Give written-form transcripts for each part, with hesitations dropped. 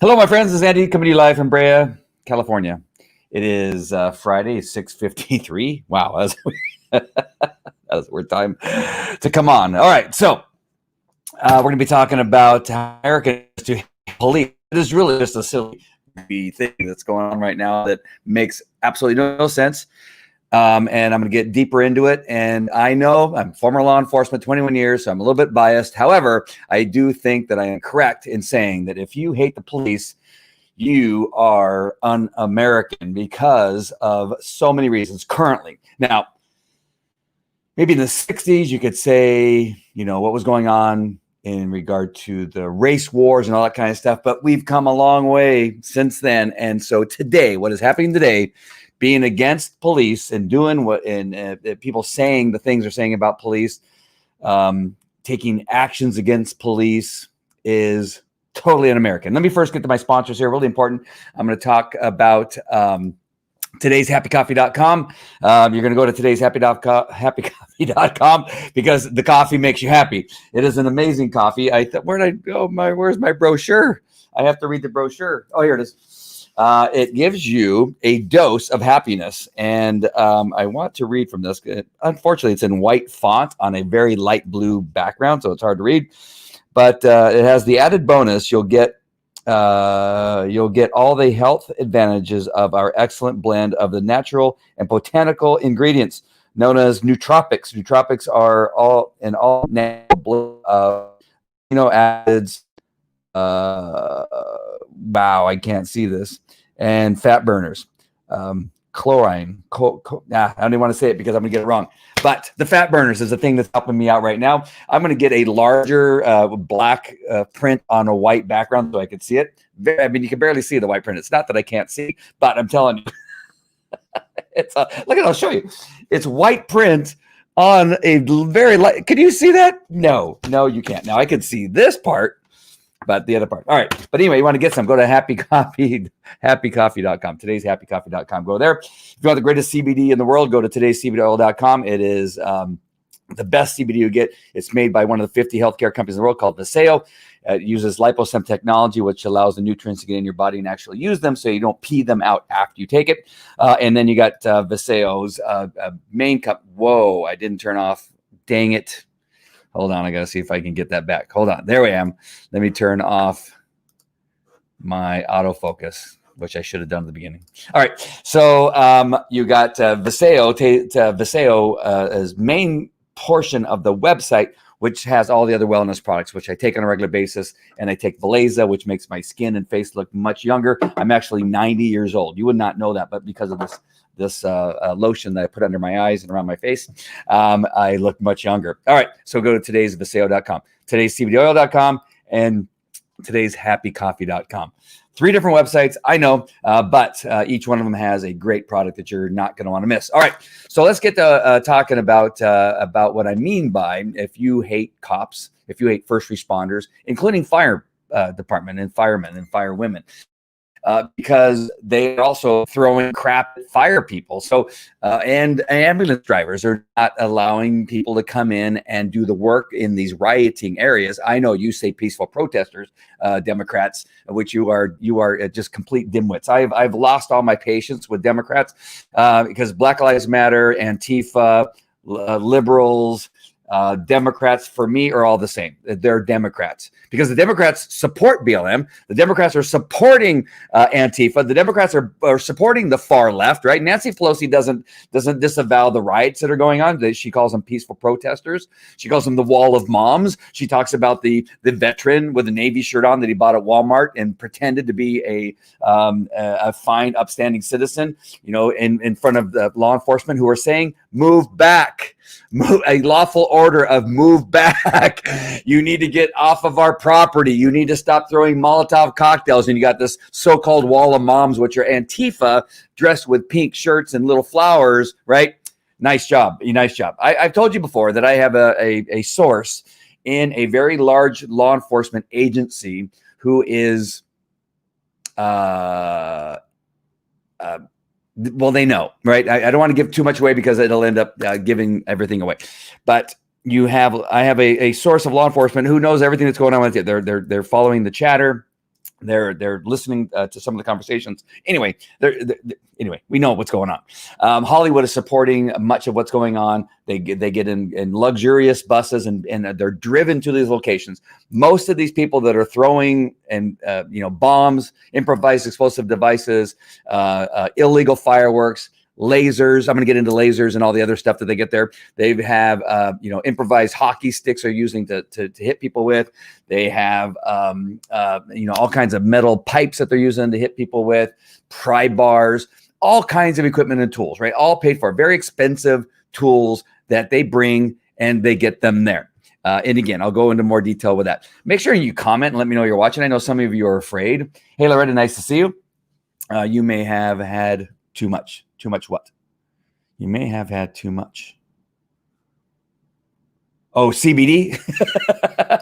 Hello, my friends. This is Andy coming to you live from Brea, California. It is Friday, 6:53. Wow, that was a weird time to come on. All right, so we're going to be talking about how Americans to police. It is really just a silly thing that's going on right now that makes absolutely no sense. And I'm going to get deeper into it. And I know I'm former law enforcement, 21 years, so I'm a little bit biased. However, I do think that I am correct in saying that if you hate the police, you are un-American because of so many reasons currently. Now, maybe in the 60s, you could say, what was going on in regard to the race wars and all that kind of stuff. But we've come a long way since then. And so today, what is happening today, being against police and doing what, and people saying the things they're saying about police, taking actions against police is totally un-American. Let me first get to my sponsors here. Really important. I'm going to talk about today's happycoffee.com. You're going to go to today's happycoffee.com because the coffee makes you happy. It is an amazing coffee. I thought, where'd I go? Where's my brochure? I have to read the brochure. Oh, here it is. It gives you a dose of happiness. And I want to read from this. Unfortunately, it's in white font on a very light blue background, so it's hard to read. But it has the added bonus. You'll get all the health advantages of our excellent blend of the natural and botanical ingredients known as nootropics. Nootropics are all natural acids. Wow, I can't see this. And fat burners. Chlorine. I don't even want to say it because I'm going to get it wrong. But the fat burners is the thing that's helping me out right now. I'm going to get a larger black print on a white background so I can see it. I mean, you can barely see the white print. It's not that I can't see, but I'm telling you. Look at I'll show you. It's white print on a very light. Can you see that? No, you can't. Now I can see this part. But the other part. All right. But anyway, you want to get some, go to happycoffee.com. Today's happycoffee.com. Go there. If you want the greatest CBD in the world, go to today'scbdoil.com. It is the best CBD you get. It's made by one of the 50 healthcare companies in the world called Viseo. It uses liposome technology, which allows the nutrients to get in your body and actually use them so you don't pee them out after you take it. And then you got Viseo's main cup. Whoa, I didn't turn off. Dang it. Hold on, I got to see if I can get that back. Hold on. There I am. Let me turn off my autofocus, which I should have done at the beginning. All right. So you got Viseo as main portion of the website, which has all the other wellness products, which I take on a regular basis. And I take Valeza, which makes my skin and face look much younger. I'm actually 90 years old. You would not know that, but because of this lotion that I put under my eyes and around my face, I look much younger. All right, so go to today'sviseo.com, today'scbdoil.com, and today'shappycoffee.com. 3 different websites, I know, but each one of them has a great product that you're not going to want to miss. All right, so let's get to talking about what I mean by if you hate cops, if you hate first responders, including fire department and firemen and firewomen. Because they are also throwing crap at fire people. So, and ambulance drivers are not allowing people to come in and do the work in these rioting areas. I know you say peaceful protesters, Democrats, which you are just complete dimwits. I've lost all my patience with Democrats because Black Lives Matter, Antifa, liberals, Democrats for me are all the same. They're Democrats because the Democrats support BLM. The Democrats are supporting Antifa. The Democrats are supporting the far left, right? Nancy Pelosi doesn't disavow the riots that are going on. She calls them peaceful protesters. She calls them the wall of moms. She talks about the veteran with a Navy shirt on that he bought at Walmart and pretended to be a fine, upstanding citizen, in front of the law enforcement who are saying, move back. A lawful order of move back. You need to get off of our property. You need to stop throwing Molotov cocktails. And you got this so-called wall of moms, which are Antifa dressed with pink shirts and little flowers, right? Nice job. Nice job. I've told you before that I have a source in a very large law enforcement agency who is well, they know, right? I don't want to give too much away because it'll end up giving everything away. But I have a source of law enforcement who knows everything that's going on with it. They're following the chatter. They're listening to some of the conversations. Anyway, anyway, we know what's going on. Hollywood is supporting much of what's going on. They get in luxurious buses and they're driven to these locations. Most of these people that are throwing bombs, improvised explosive devices, illegal fireworks, lasers. I'm going to get into lasers and all the other stuff that they get there. They have, improvised hockey sticks they're using to hit people with. They have, all kinds of metal pipes that they're using to hit people with, pry bars, all kinds of equipment and tools, right? All paid for. Very expensive tools that they bring and they get them there. And again, I'll go into more detail with that. Make sure you comment and let me know you're watching. I know some of you are afraid. Hey, Loretta, nice to see you. You may have had too much. Too much what? You may have had too much. Oh, CBD?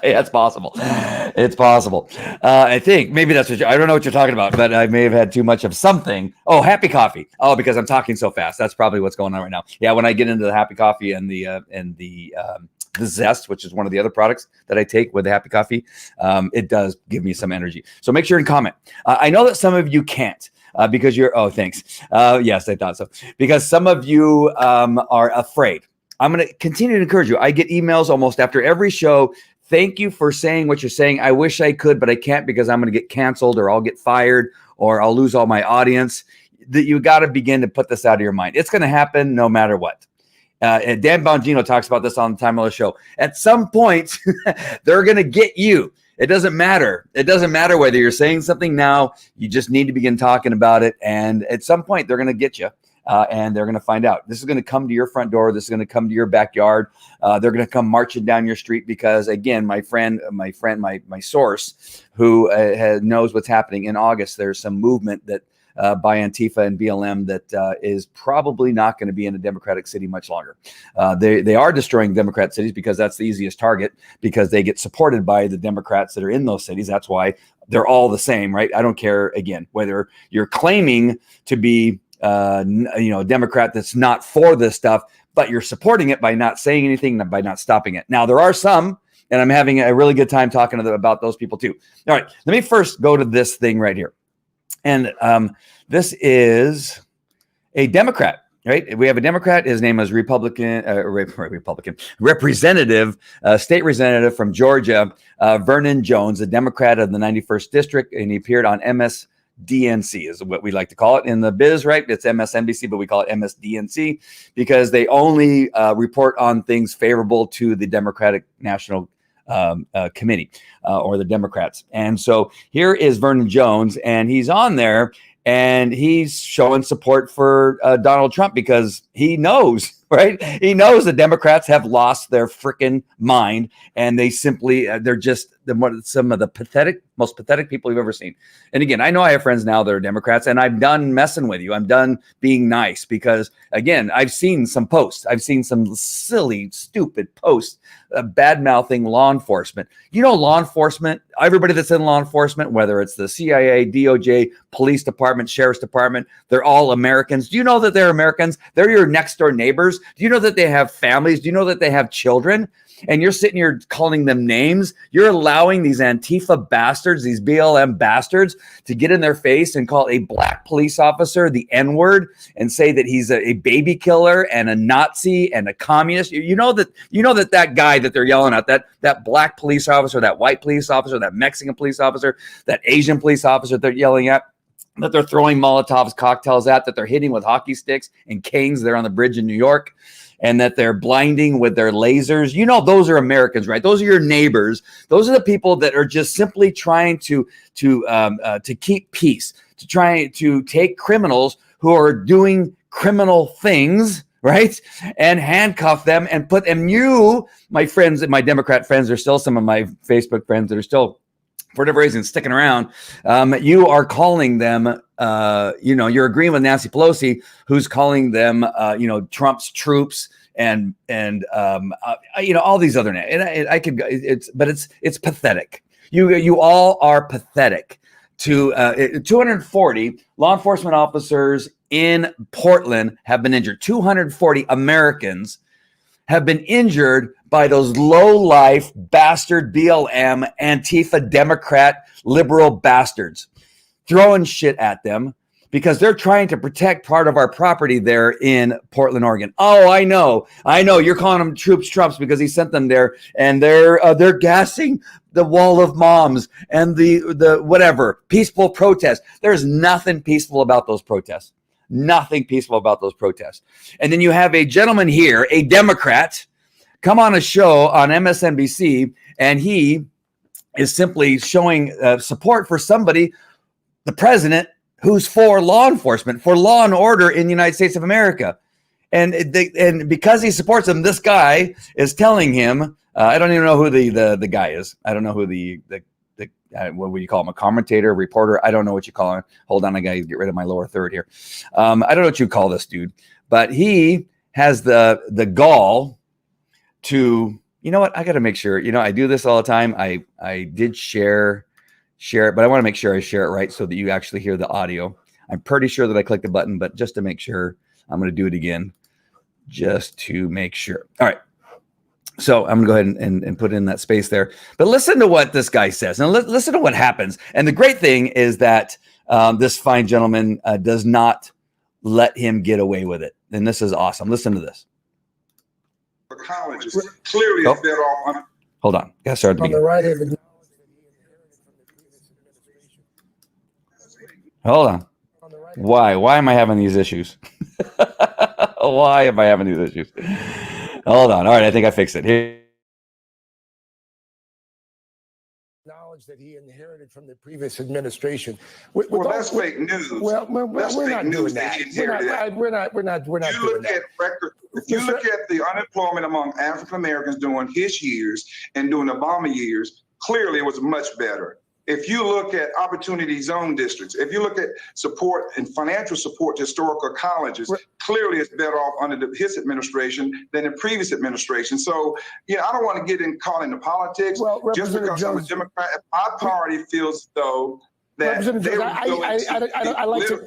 Yeah, it's possible. It's possible. I think maybe that's what I don't know what you're talking about, but I may have had too much of something. Oh, happy coffee. Oh, because I'm talking so fast. That's probably what's going on right now. Yeah, when I get into the happy coffee and the Zest, which is one of the other products that I take with the happy coffee, it does give me some energy. So make sure and comment. I know that some of you can't. Because thanks. Yes, I thought so. Because some of you are afraid. I'm going to continue to encourage you. I get emails almost after every show. Thank you for saying what you're saying. I wish I could, but I can't because I'm going to get canceled or I'll get fired or I'll lose all my audience. That you got to begin to put this out of your mind. It's going to happen no matter what. And Dan Bongino talks about this on the Time of the Show. At some point, they're going to get you. It doesn't matter. It doesn't matter whether you're saying something now. You just need to begin talking about it. And at some point, they're going to get you. And they're going to find out. This is going to come to your front door. This is going to come to your backyard. They're going to come marching down your street because, again, my source who knows what's happening in August, there's some movement that by Antifa and BLM that is probably not going to be in a Democratic city much longer. They are destroying Democrat cities because that's the easiest target because they get supported by the Democrats that are in those cities. That's why they're all the same, right? I don't care, again, whether you're claiming to be a Democrat that's not for this stuff, but you're supporting it by not saying anything, by not stopping it. Now, there are some, and I'm having a really good time talking to them about those people too. All right, let me first go to this thing right here. And this is a Democrat, right? We have a Democrat. His name is Representative, State Representative from Georgia, Vernon Jones, a Democrat of the 91st District, and he appeared on MSDNC is what we like to call it in the biz, right? It's MSNBC, but we call it MSDNC because they only report on things favorable to the Democratic National Committee or the Democrats. And so here is Vernon Jones, and he's on there and he's showing support for Donald Trump because he knows, right? He knows the Democrats have lost their freaking mind and they simply, they're just some of the most pathetic people you've ever seen. And again, I know I have friends now that are Democrats and I'm done messing with you. I'm done being nice because, again, I've seen some posts. I've seen some silly, stupid posts bad-mouthing law enforcement. You know, law enforcement, everybody that's in law enforcement, whether it's the CIA, DOJ, police department, sheriff's department, they're all Americans. Do you know that they're Americans? They're your next door neighbors. Do you know that they have families? Do you know that they have children? And you're sitting here calling them names. You're allowing these Antifa bastards, these BLM bastards, to get in their face and call a black police officer the N-word and say that he's a baby killer and a Nazi and a communist. You know that guy that they're yelling at, that black police officer, that white police officer, that Mexican police officer, that Asian police officer they're yelling at, that they're throwing Molotov's cocktails at, that they're hitting with hockey sticks and canes there on the bridge in New York, and that they're blinding with their lasers. You know, those are Americans, right? Those are your neighbors. Those are the people that are just simply trying to keep peace, to try to take criminals who are doing criminal things, right? And handcuff them and put them. You, my friends, my Democrat friends, are still some of my Facebook friends that are still, for whatever reason, sticking around. You are calling them, you're agreeing with Nancy Pelosi, who's calling them, Trump's troops and all these other names. And I could, it's pathetic. You all are pathetic. To 240 law enforcement officers in Portland have been injured. 240 Americans have been injured by those low-life bastard BLM, Antifa, Democrat, liberal bastards throwing shit at them because they're trying to protect part of our property there in Portland, Oregon. Oh, I know. You're calling them Trumps because he sent them there, and they're gassing the wall of moms and the whatever peaceful protest. There's nothing peaceful about those protests. Nothing peaceful about those protests. And then you have a gentleman here, a Democrat, come on a show on MSNBC, and he is simply showing support for somebody, the president, who's for law enforcement, for law and order in the United States of America. And because he supports him, this guy is telling him, I don't even know who the guy is. I don't know who the what would you call him? A commentator, reporter? I don't know what you call him. Hold on, I got to get rid of my lower third here. I don't know what you call this dude, but he has the gall to, you know what? I got to make sure, I do this all the time. I did share it, but I want to make sure I share it right so that you actually hear the audio. I'm pretty sure that I clicked the button, but just to make sure, I'm going to do it again just to make sure. All right. So I'm going to go ahead and put in that space there. But listen to what this guy says, and listen to what happens. And the great thing is that this fine gentleman does not let him get away with it. And this is awesome. Listen to this. Colleges clearly is better off on. Hold on. Got to start at the beginning. Right hand. Hold on. Why am I having these issues? Why am I having these issues? Hold on. All right, I think I fixed it. Here. Knowledge that he inherited from the previous administration. Well, that's fake news. Well, we're not doing that. We're not doing that. If you look at the unemployment among African Americans during his years and during the Obama years, clearly it was much better. If you look at opportunity zone districts, if you look at support and financial support to historical colleges, clearly it's better off under his administration than the previous administration. So, I don't want to get caught into politics. Well, just because I'm a Democrat, my party feels though that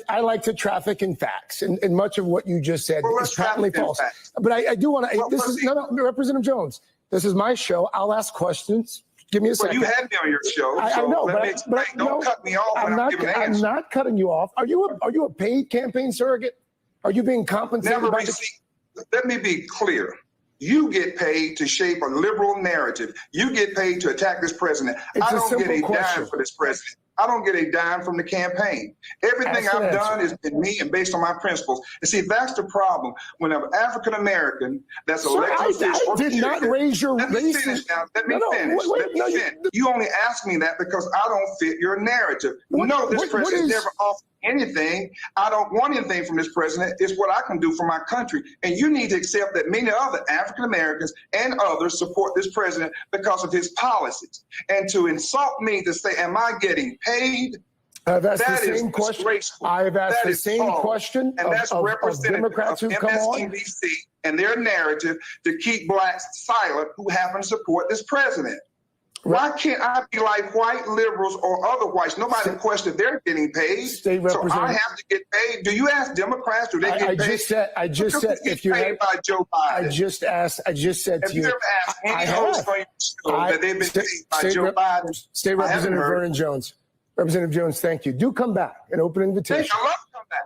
I like to traffic in facts, and much of what you just said is patently false. But I do want to. Representative Jones, this is my show. I'll ask questions. Give me a second. Well, you had me on your show. I know, but don't cut me off when I'm giving an answer. I'm not cutting you off. Are you a paid campaign surrogate? Are you being compensated? Let me be clear. You get paid to shape a liberal narrative. You get paid to attack this president. I don't get a dime for this president. I don't get a dime from the campaign. Everything I've done has been me and based on my principles. And see, that's the problem. When an African American that's elected I did not raise your race. Let me finish now. Let me finish. You only ask me that because I don't fit your narrative. This president never offered anything. I don't want anything from this president. It's what I can do for my country. And you need to accept that many other African Americans and others support this president because of his policies. And to insult me to say, am I getting paid? I've asked the same question. I've asked the same question and that's representative Democrats who come on. MSNBC and their narrative to keep blacks silent who happen to support this president. Why can't I be like white liberals or other whites? Nobody questions they're getting paid. So I have to get paid. Do you ask Democrats? Do they get paid? I just said if you paid by Joe Biden. I just said to you. Have you ever asked any host on your show that they've been paid by Joe Biden? State Representative Vernon Jones. Representative Jones, thank you. Do come back. An open invitation. I love to come back.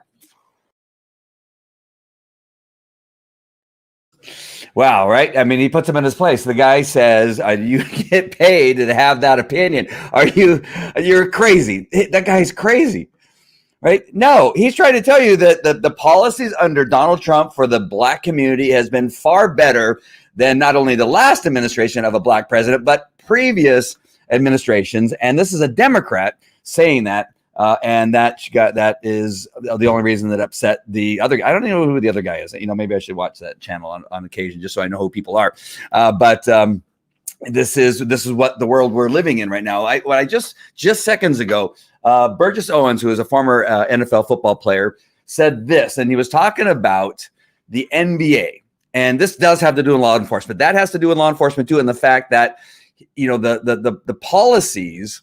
Wow, right? I mean, he puts him in his place. The guy says, you get paid to have that opinion. You're crazy. That guy's crazy, right? No, he's trying to tell you that the policies under Donald Trump for the black community has been far better than not only the last administration of a black president, but previous administrations. And this is a Democrat saying that. And that is the only reason that upset the other guy. I don't even know who the other guy is. Maybe I should watch that channel on occasion just so I know who people are. But this is what the world we're living in right now. What I just seconds ago, Burgess Owens, who is a former NFL football player, said this, and he was talking about the NBA. And this does have to do with law enforcement. That has to do with law enforcement too, and the fact that the policies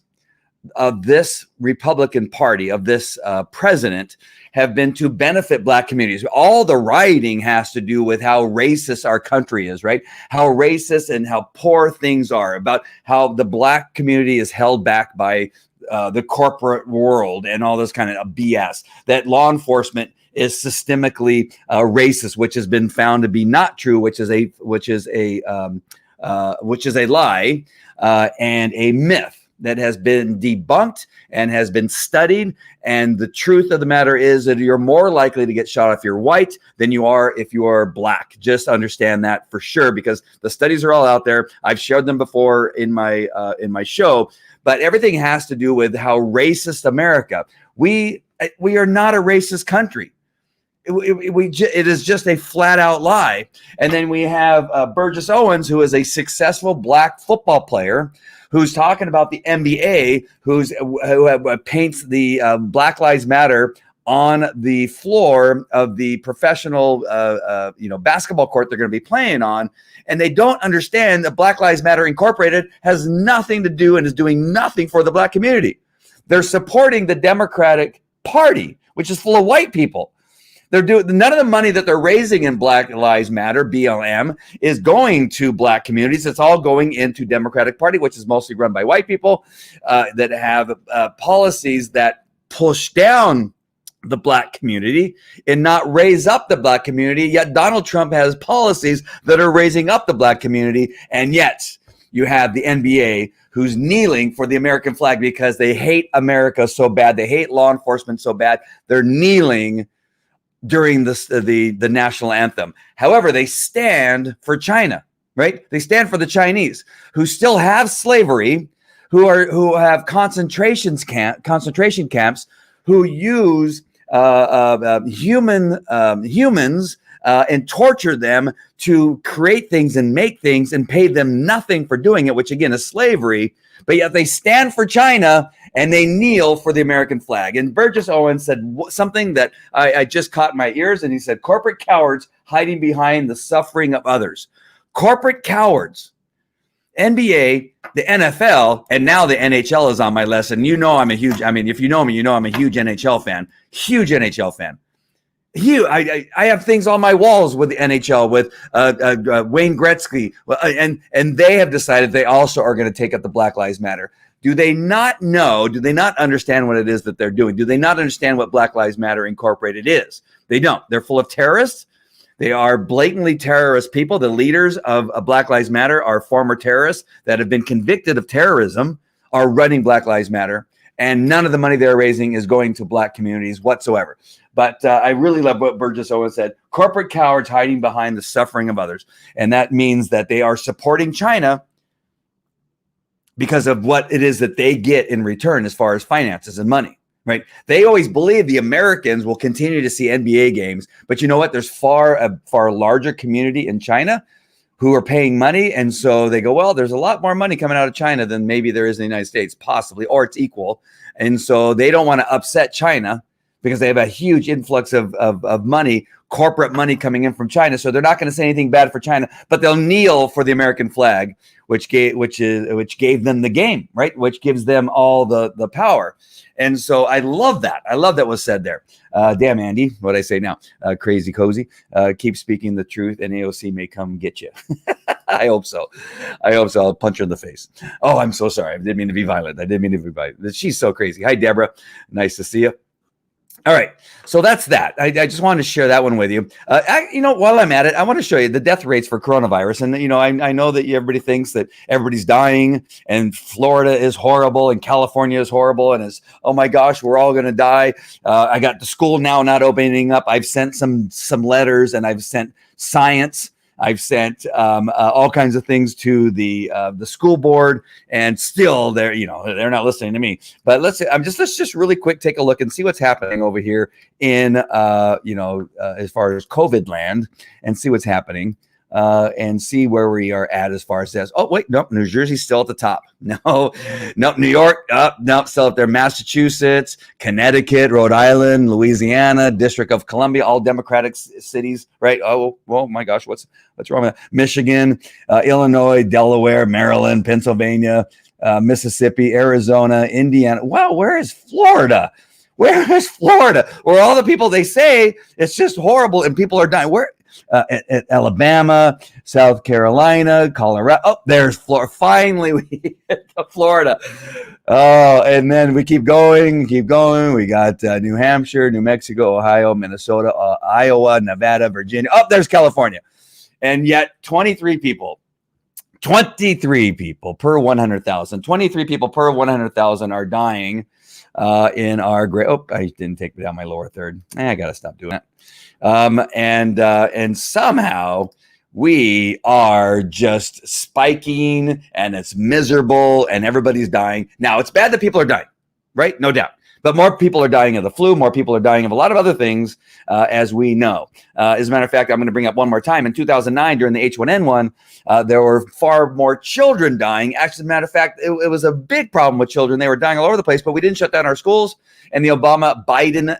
of this Republican Party, of this president, have been to benefit Black communities. All the rioting has to do with how racist our country is, right? How racist and how poor things are, about how the Black community is held back by the corporate world and all this kind of BS, that law enforcement is systemically racist, which has been found to be not true, which is a lie and a myth that has been debunked and has been studied. And the truth of the matter is that you're more likely to get shot if you're white than you are if you are Black. Just understand that for sure, because the studies are all out there. I've shared them before in my show, but everything has to do with how racist America. We are not a racist country. It is just a flat out lie. And then we have Burgess Owens, who is a successful Black football player, who's talking about the NBA, who paints the Black Lives Matter on the floor of the professional basketball court they're going to be playing on. And they don't understand that Black Lives Matter Incorporated has nothing to do and is doing nothing for the Black community. They're supporting the Democratic Party, which is full of white people. They're doing none of the money that they're raising in Black Lives Matter, BLM, is going to Black communities. It's all going into Democratic Party, which is mostly run by white people that have policies that push down the Black community and not raise up the Black community. Yet Donald Trump has policies that are raising up the Black community. And yet you have the NBA who's kneeling for the American flag because they hate America so bad. They hate law enforcement so bad. They're kneeling during the national anthem. However, they stand for China, right? They stand for the Chinese, who still have slavery, who have concentration camps, who use humans and torture them to create things and make things and pay them nothing for doing it, which again is slavery. But yet they stand for China and they kneel for the American flag. And Burgess Owens said something that I just caught in my ears. And he said, corporate cowards hiding behind the suffering of others. Corporate cowards. NBA, the NFL, and now the NHL is on my list. And you know if you know me, you know I'm a huge NHL fan. Huge NHL fan. Huge. I have things on my walls with the NHL, with Wayne Gretzky. And they have decided they also are going to take up the Black Lives Matter. Do they not know? Do they not understand what it is that they're doing? Do they not understand what Black Lives Matter Incorporated is? They don't. They're full of terrorists. They are blatantly terrorist people. The leaders of Black Lives Matter are former terrorists that have been convicted of terrorism, are running Black Lives Matter, and none of the money they're raising is going to Black communities whatsoever. But I really love what Burgess Owens said. Corporate cowards hiding behind the suffering of others. And that means that they are supporting China because of what it is that they get in return as far as finances and money, right? They always believe the Americans will continue to see NBA games. But you know what? There's a far larger community in China who are paying money. And so they go, well, there's a lot more money coming out of China than maybe there is in the United States, possibly, or it's equal. And so they don't want to upset China because they have a huge influx of money, corporate money coming in from China. So they're not going to say anything bad for China, but they'll kneel for the American flag, which gave them the game, right? Which gives them all the power. And so I love that. I love that was said there. Damn, Andy, what I say now? Crazy cozy. Keep speaking the truth, and AOC may come get you. I hope so. I'll punch her in the face. Oh, I'm so sorry. I didn't mean to be violent. She's so crazy. Hi, Deborah. Nice to see you. All right. So that's that. I just wanted to share that one with you. While I'm at it, I want to show you the death rates for coronavirus. And, I know that everybody thinks that everybody's dying and Florida is horrible and California is horrible. And oh my gosh, we're all going to die. I got the school now not opening up. I've sent some letters and I've sent science. I've sent all kinds of things to the school board, and still they're not listening to me. But let's just really quick take a look and see what's happening over here in as far as COVID land, and see what's happening. And see where we are at as far as this. Oh, wait, nope, New Jersey's still at the top. Nope, New York, nope, still up there. Massachusetts, Connecticut, Rhode Island, Louisiana, District of Columbia, all Democratic cities, right? Oh my gosh, what's wrong with that? Michigan, Illinois, Delaware, Maryland, Pennsylvania, Mississippi, Arizona, Indiana. Wow, where is Florida? Where is Florida? Where all the people, they say it's just horrible and people are dying. Where? At Alabama, South Carolina, Colorado. Oh, there's Florida. Finally, we hit to Florida. Oh, and then we keep going. We got New Hampshire, New Mexico, Ohio, Minnesota, Iowa, Nevada, Virginia. Oh, there's California. And yet 23 people per 100,000. 23 people per 100,000 are dying in our great. Oh, I didn't take down my lower third. I got to stop doing that. And somehow we are just spiking and it's miserable and everybody's dying. Now, it's bad that people are dying, right? No doubt. But more people are dying of the flu. More people are dying of a lot of other things, as we know. As a matter of fact, I'm going to bring up one more time. In 2009, during the H1N1, there were far more children dying. Actually, as a matter of fact, it was a big problem with children. They were dying all over the place, but we didn't shut down our schools. And the Obama-Biden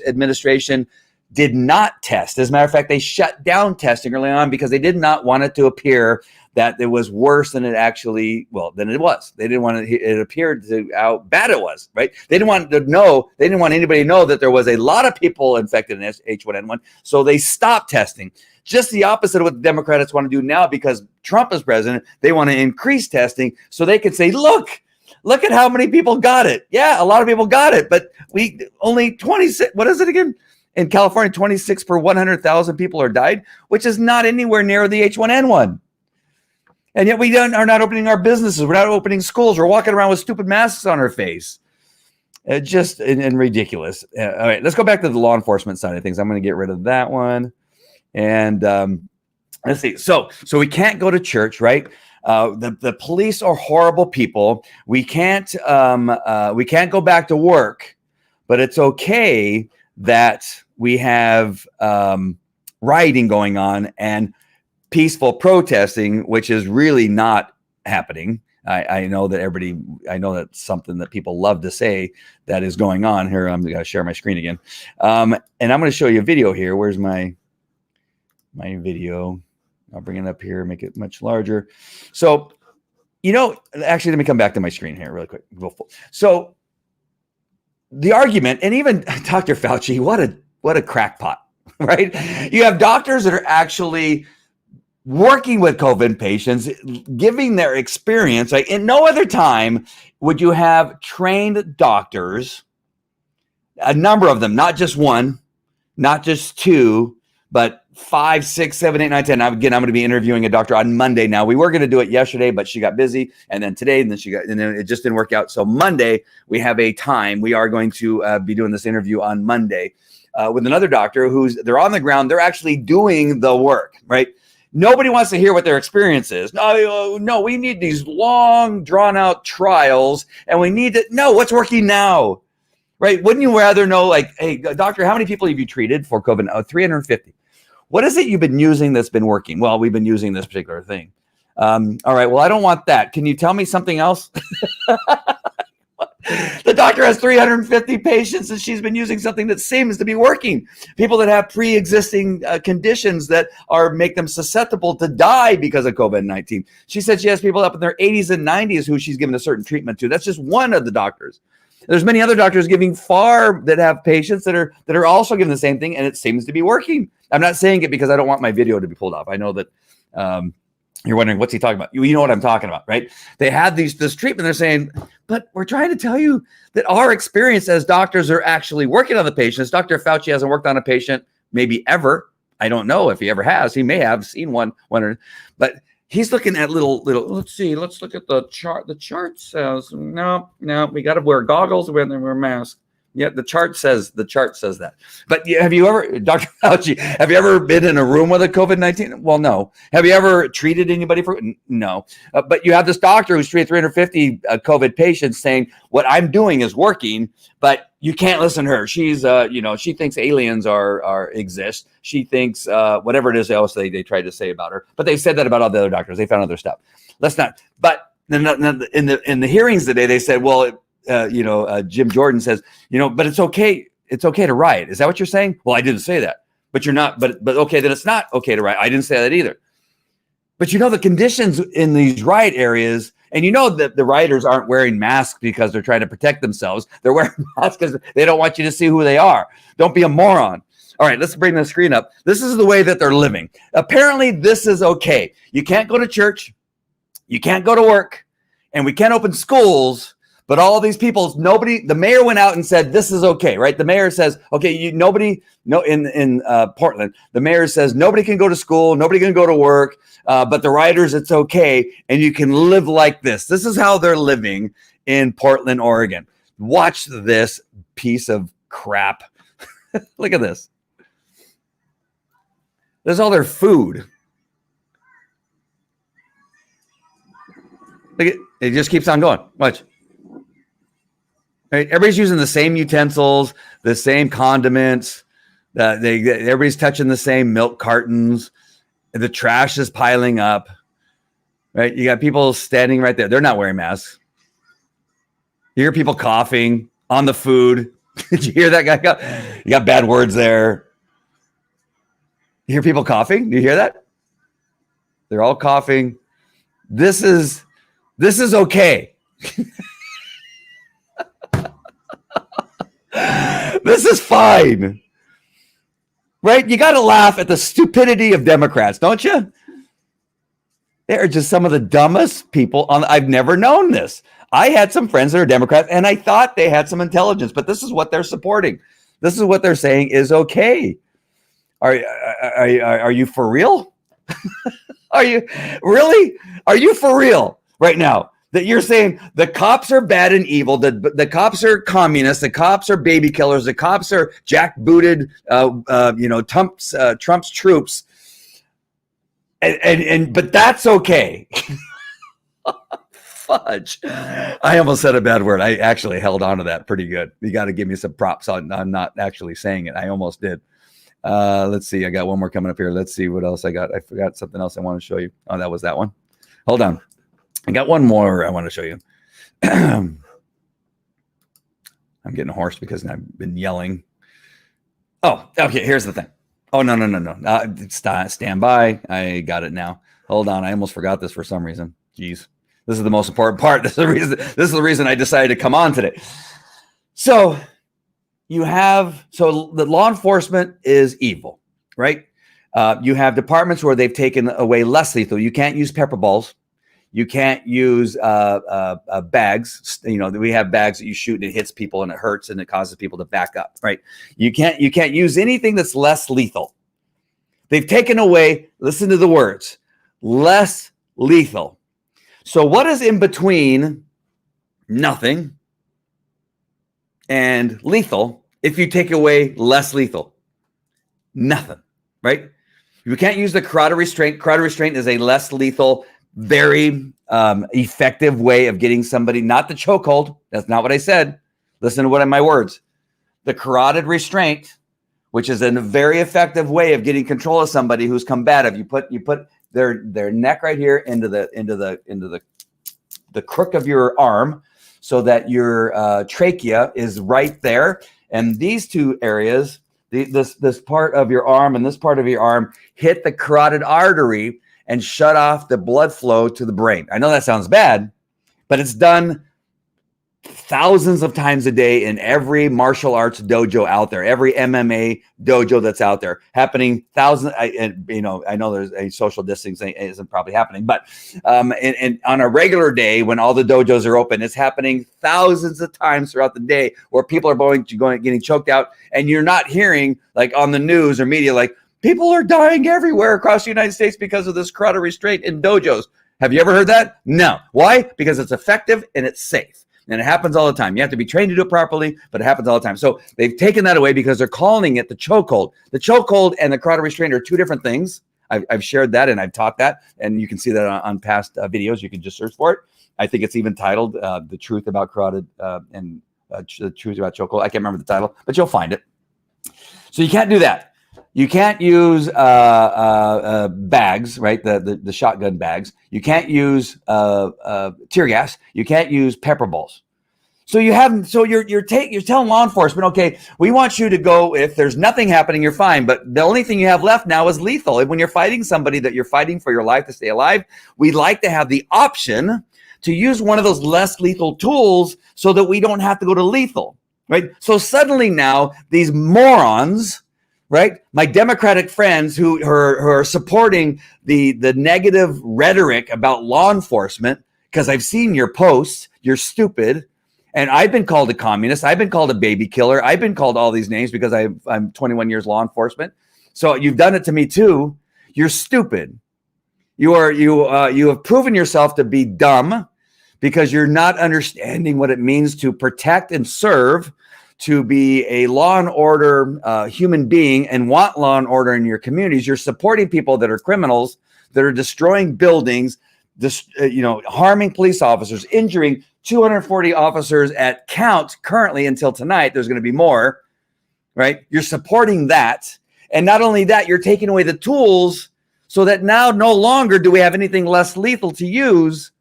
administration did not test. As a matter of fact, they shut down testing early on because they did not want it to appear that it was worse than it actually, than it was. They didn't want it appeared to how bad it was, right? They didn't want anybody to know that there was a lot of people infected in H1N1. So they stopped testing. Just the opposite of what the Democrats want to do now, because Trump is president. They want to increase testing so they could say, look at how many people got it. Yeah, a lot of people got it, but we only 26, what is it again? In California, 26 per 100,000 people are died, which is not anywhere near the H1N1. And yet we are not opening our businesses. We're not opening schools. We're walking around with stupid masks on our face. Just ridiculous. All right, let's go back to the law enforcement side of things. I'm going to get rid of that one. And let's see. So we can't go to church, right? The police are horrible people. We can't go back to work, but it's okay that we have rioting going on and peaceful protesting, which is really not happening. I know that's something that people love to say that is going on here. I'm going to share my screen again. And I'm going to show you a video here. Where's my video? I'll bring it up here, make it much larger. So, actually, let me come back to my screen here really quick. So the argument, and even Dr. Fauci, what a crackpot, right? You have doctors that are actually working with COVID patients, giving their experience. Like in no other time would you have trained doctors, a number of them, not just one, not just two, but 5, 6, 7, 8, 9, 10. Again, I'm going to be interviewing a doctor on Monday. Now, we were going to do it yesterday, but she got busy, and then today, and then it just didn't work out. So Monday, we have a time. We are going to be doing this interview on Monday with another doctor they're on the ground. They're actually doing the work, right? Nobody wants to hear what their experience is. No, we need these long, drawn-out trials, and we need to know what's working now, right? Wouldn't you rather know, like, hey, doctor, how many people have you treated for COVID? 350. What is it you've been using that's been working? Well, we've been using this particular thing. All right, well, I don't want that. Can you tell me something else? The doctor has 350 patients and she's been using something that seems to be working. People that have pre-existing conditions that make them susceptible to die because of COVID-19. She said she has people up in their 80s and 90s who she's given a certain treatment to. That's just one of the doctors. There's many other doctors that have patients that are also giving the same thing, and it seems to be working. I'm not saying it because I don't want my video to be pulled off. I know that you're wondering, what's he talking about? You know what I'm talking about, right? They had this treatment. They're saying, but we're trying to tell you that our experience as doctors are actually working on the patients. Dr. Fauci hasn't worked on a patient maybe ever. I don't know if he ever has. He may have seen one, but he's looking at little, let's see, let's look at the chart. The chart says, no, we got to wear goggles when we wear masks. Yeah, the chart says that. But have you ever, Dr. Fauci, have you ever been in a room with a COVID-19? Well, no. Have you ever treated anybody for? No. But you have this doctor who's treated 350 COVID patients saying, what I'm doing is working, but you can't listen to her. She's, she thinks aliens exist. She thinks whatever it is else they tried to say about her. But they said that about all the other doctors. They found other stuff. Let's not. But in the hearings today, they said, well, Jim Jordan says, but it's okay. It's okay to riot. Is that what you're saying? Well, I didn't say that, but you're not, but okay, then it's not okay to riot. I didn't say that either. But the conditions in these riot areas And you know that the rioters aren't wearing masks because they're trying to protect themselves. They're wearing masks because they don't want you to see who they are. Don't be a moron. All right, let's bring the screen up. This is the way that they're living. Apparently, this is okay. You can't go to church. You can't go to work. And we can't open schools. But all these people, the mayor went out and said, this is okay, right? The mayor says, okay, in Portland, the mayor says, nobody can go to school, nobody can go to work, but the rioters, it's okay. And you can live like this. This is how they're living in Portland, Oregon. Watch this piece of crap. Look at this. There's all their food. Look at it, just keeps on going. Watch. Right? Everybody's using the same utensils, the same condiments. Everybody's touching the same milk cartons. The trash is piling up. Right? You got people standing right there. They're not wearing masks. You hear people coughing on the food. Did you hear that guy? You got bad words there. You hear people coughing? Do you hear that? They're all coughing. This is okay. This is fine. Right? You got to laugh at the stupidity of Democrats, don't you? They're just some of the dumbest people I've never known this. I had some friends that are Democrats, and I thought they had some intelligence, but this is what they're supporting. This is what they're saying is okay. Are you for real? Are you really? Are you for real right now? That you're saying the cops are bad and evil, the cops are communists, the cops are baby killers, the cops are jackbooted, Trump's troops, but that's okay. Fudge! I almost said a bad word. I actually held on to that pretty good. You got to give me some props on not actually saying it. I almost did. Let's see. I got one more coming up here. Let's see what else I got. I forgot something else I want to show you. Oh, that was that one. Hold on. I got one more I want to show you. I'm getting hoarse because I've been yelling. Oh, okay. Here's the thing. Oh, no. Stand by. I got it now. Hold on. I almost forgot this for some reason. Jeez. This is the most important part. This is the reason I decided to come on today. So the law enforcement is evil, right? You have departments where they've taken away less lethal. You can't use pepper balls. You can't use bags. We have bags that you shoot and it hits people and it hurts and it causes people to back up, right? You can't use anything that's less lethal. They've taken away, listen to the words, less lethal. So what is in between nothing and lethal if you take away less lethal? Nothing, right? You can't use the carotid restraint. Carotid restraint is a less lethal, very effective way of getting somebody, not the chokehold. That's not what I said. Listen to my words. The carotid restraint, which is a very effective way of getting control of somebody who's combative. You put their neck right here into the crook of your arm, so that your trachea is right there, and these two areas, this part of your arm and this part of your arm, hit the carotid artery and shut off the blood flow to the brain. I know that sounds bad, but it's done thousands of times a day in every martial arts dojo out there, every MMA dojo that's out there, happening thousands. I know there's a social distancing isn't probably happening, but and on a regular day when all the dojos are open, it's happening thousands of times throughout the day where people are getting choked out, and you're not hearing like on the news or media like people are dying everywhere across the United States because of this carotid restraint in dojos. Have you ever heard that? No. Why? Because it's effective and it's safe. And it happens all the time. You have to be trained to do it properly, but it happens all the time. So they've taken that away because they're calling it the chokehold. The chokehold and the carotid restraint are two different things. I've shared that and I've taught that, and you can see that on past videos. You can just search for it. I think it's even titled "The Truth About Carotid" and "The Truth About Chokehold." I can't remember the title, but you'll find it. So you can't do that. You can't use bags, right? The shotgun bags. You can't use tear gas. You can't use pepper balls. So you're telling law enforcement, okay, we want you to go. If there's nothing happening, you're fine. But the only thing you have left now is lethal. And when you're fighting somebody that you're fighting for your life to stay alive, we'd like to have the option to use one of those less lethal tools so that we don't have to go to lethal, right? So suddenly now these morons, right, my Democratic friends who are supporting the negative rhetoric about law enforcement, because I've seen your posts, you're stupid. And I've been called a communist. I've been called a baby killer. I've been called all these names because I'm 21 years law enforcement. So you've done it to me too. You're stupid. You have proven yourself to be dumb because you're not understanding what it means to protect and serve, to be a law and order human being and want law and order in your communities. You're supporting people that are criminals, that are destroying buildings, harming police officers, injuring 240 officers at count currently until tonight. There's going to be more, right? You're supporting that. And not only that, you're taking away the tools so that now no longer do we have anything less lethal to use.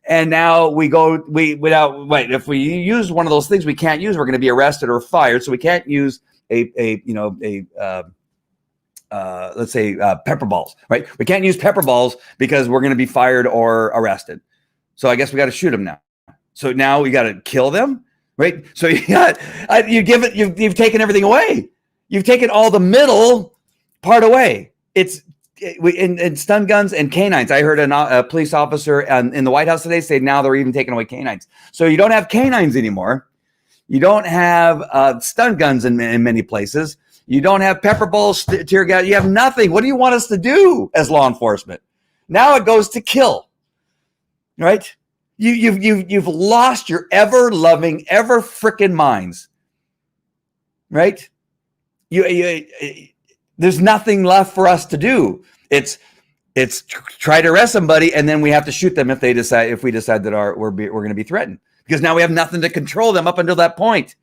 And now if we use one of those things we can't use, we're going to be arrested or fired. So we can't use let's say pepper balls, right? We can't use pepper balls because we're going to be fired or arrested. So I guess we got to shoot them now. So now we got to kill them, right? So you've taken everything away. You've taken all the middle part away. It's in stun guns and canines. I heard a police officer in the White House today say now they're even taking away canines. So you don't have canines anymore. You don't have stun guns in many places. You don't have pepper balls, tear gas. You have nothing. What do you want us to do as law enforcement? Now it goes to kill, right? You've lost your ever loving, ever frickin' minds, right? There's nothing left for us to do. It's try to arrest somebody, and then we have to shoot them if we decide that we're going to be threatened, because now we have nothing to control them up until that point.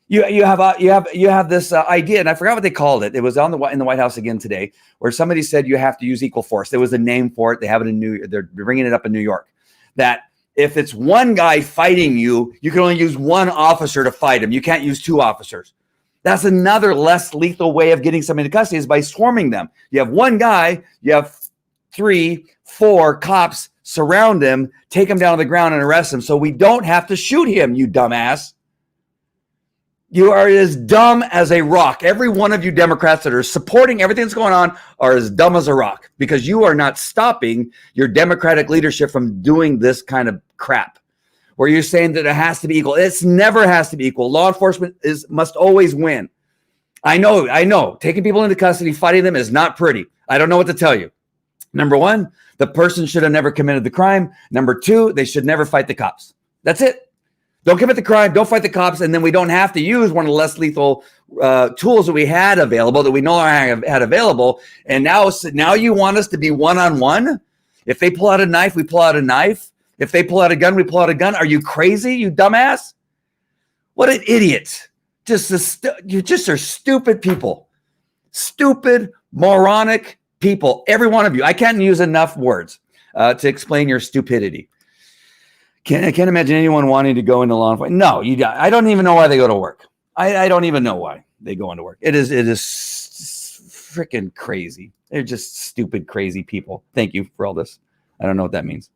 You have this idea, and I forgot what they called it. It was in the White House again today, where somebody said you have to use equal force. There was a name for it. They have it they're bringing it up in New York. That if it's one guy fighting you, you can only use one officer to fight him. You can't use two officers. That's another less lethal way of getting somebody into custody, is by swarming them. You have one guy, you have 3, 4 cops surround him, take him down to the ground and arrest him. So we don't have to shoot him, you dumbass. You are as dumb as a rock. Every one of you Democrats that are supporting everything that's going on are as dumb as a rock, because you are not stopping your Democratic leadership from doing this kind of crap, where you're saying that it has to be equal. It's never has to be equal. Law enforcement must always win. I know. Taking people into custody, fighting them is not pretty. I don't know what to tell you. Number one, the person should have never committed the crime. Number two, they should never fight the cops. That's it. Don't commit the crime, don't fight the cops, and then we don't have to use one of the less lethal tools that we had available, that we no longer had available. And now you want us to be one-on-one? If they pull out a knife, we pull out a knife. If they pull out a gun, we pull out a gun. Are you crazy, you dumbass? What an idiot. You just are stupid people. Stupid, moronic people. Every one of you. I can't use enough words to explain your stupidity. I can't imagine anyone wanting to go into law enforcement. No, I don't even know why they go to work. I don't even know why they go into work. It is freaking crazy. They're just stupid, crazy people. Thank you for all this. I don't know what that means.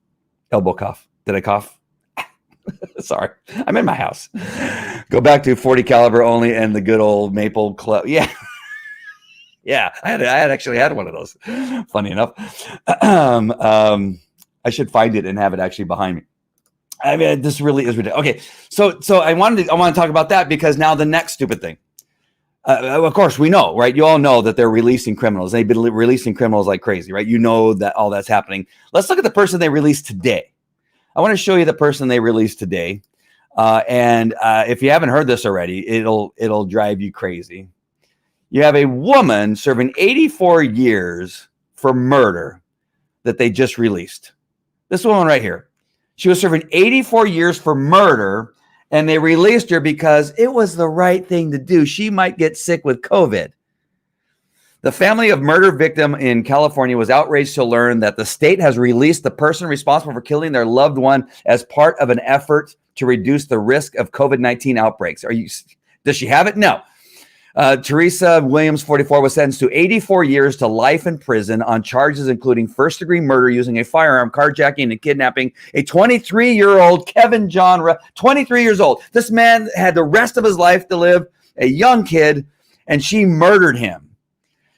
Elbow cough. Did I cough? Sorry, I'm in my house. Go back to 40 caliber only and the good old maple club. Yeah. Yeah, I had actually had one of those. Funny enough. I should find it and have it actually behind me. I mean, this really is ridiculous. Okay, so I want to talk about that, because now the next stupid thing. Of course, we know, right? You all know that they're releasing criminals. They've been releasing criminals like crazy, right? You know that all that's happening. Let's look at the person they released today. I want to show you the person they released today. And if you haven't heard this already, it'll drive you crazy. You have a woman serving 84 years for murder that they just released. This woman right here. She was serving 84 years for murder, and they released her because it was the right thing to do. She might get sick with COVID. The family of murder victim in California was outraged to learn that the state has released the person responsible for killing their loved one as part of an effort to reduce the risk of COVID-19 outbreaks. Does she have it? No. Teresa Williams, 44, was sentenced to 84 years to life in prison on charges including first-degree murder using a firearm, carjacking, and kidnapping a 23-year-old Kevin John, 23 years old. This man had the rest of his life to live, a young kid, and she murdered him.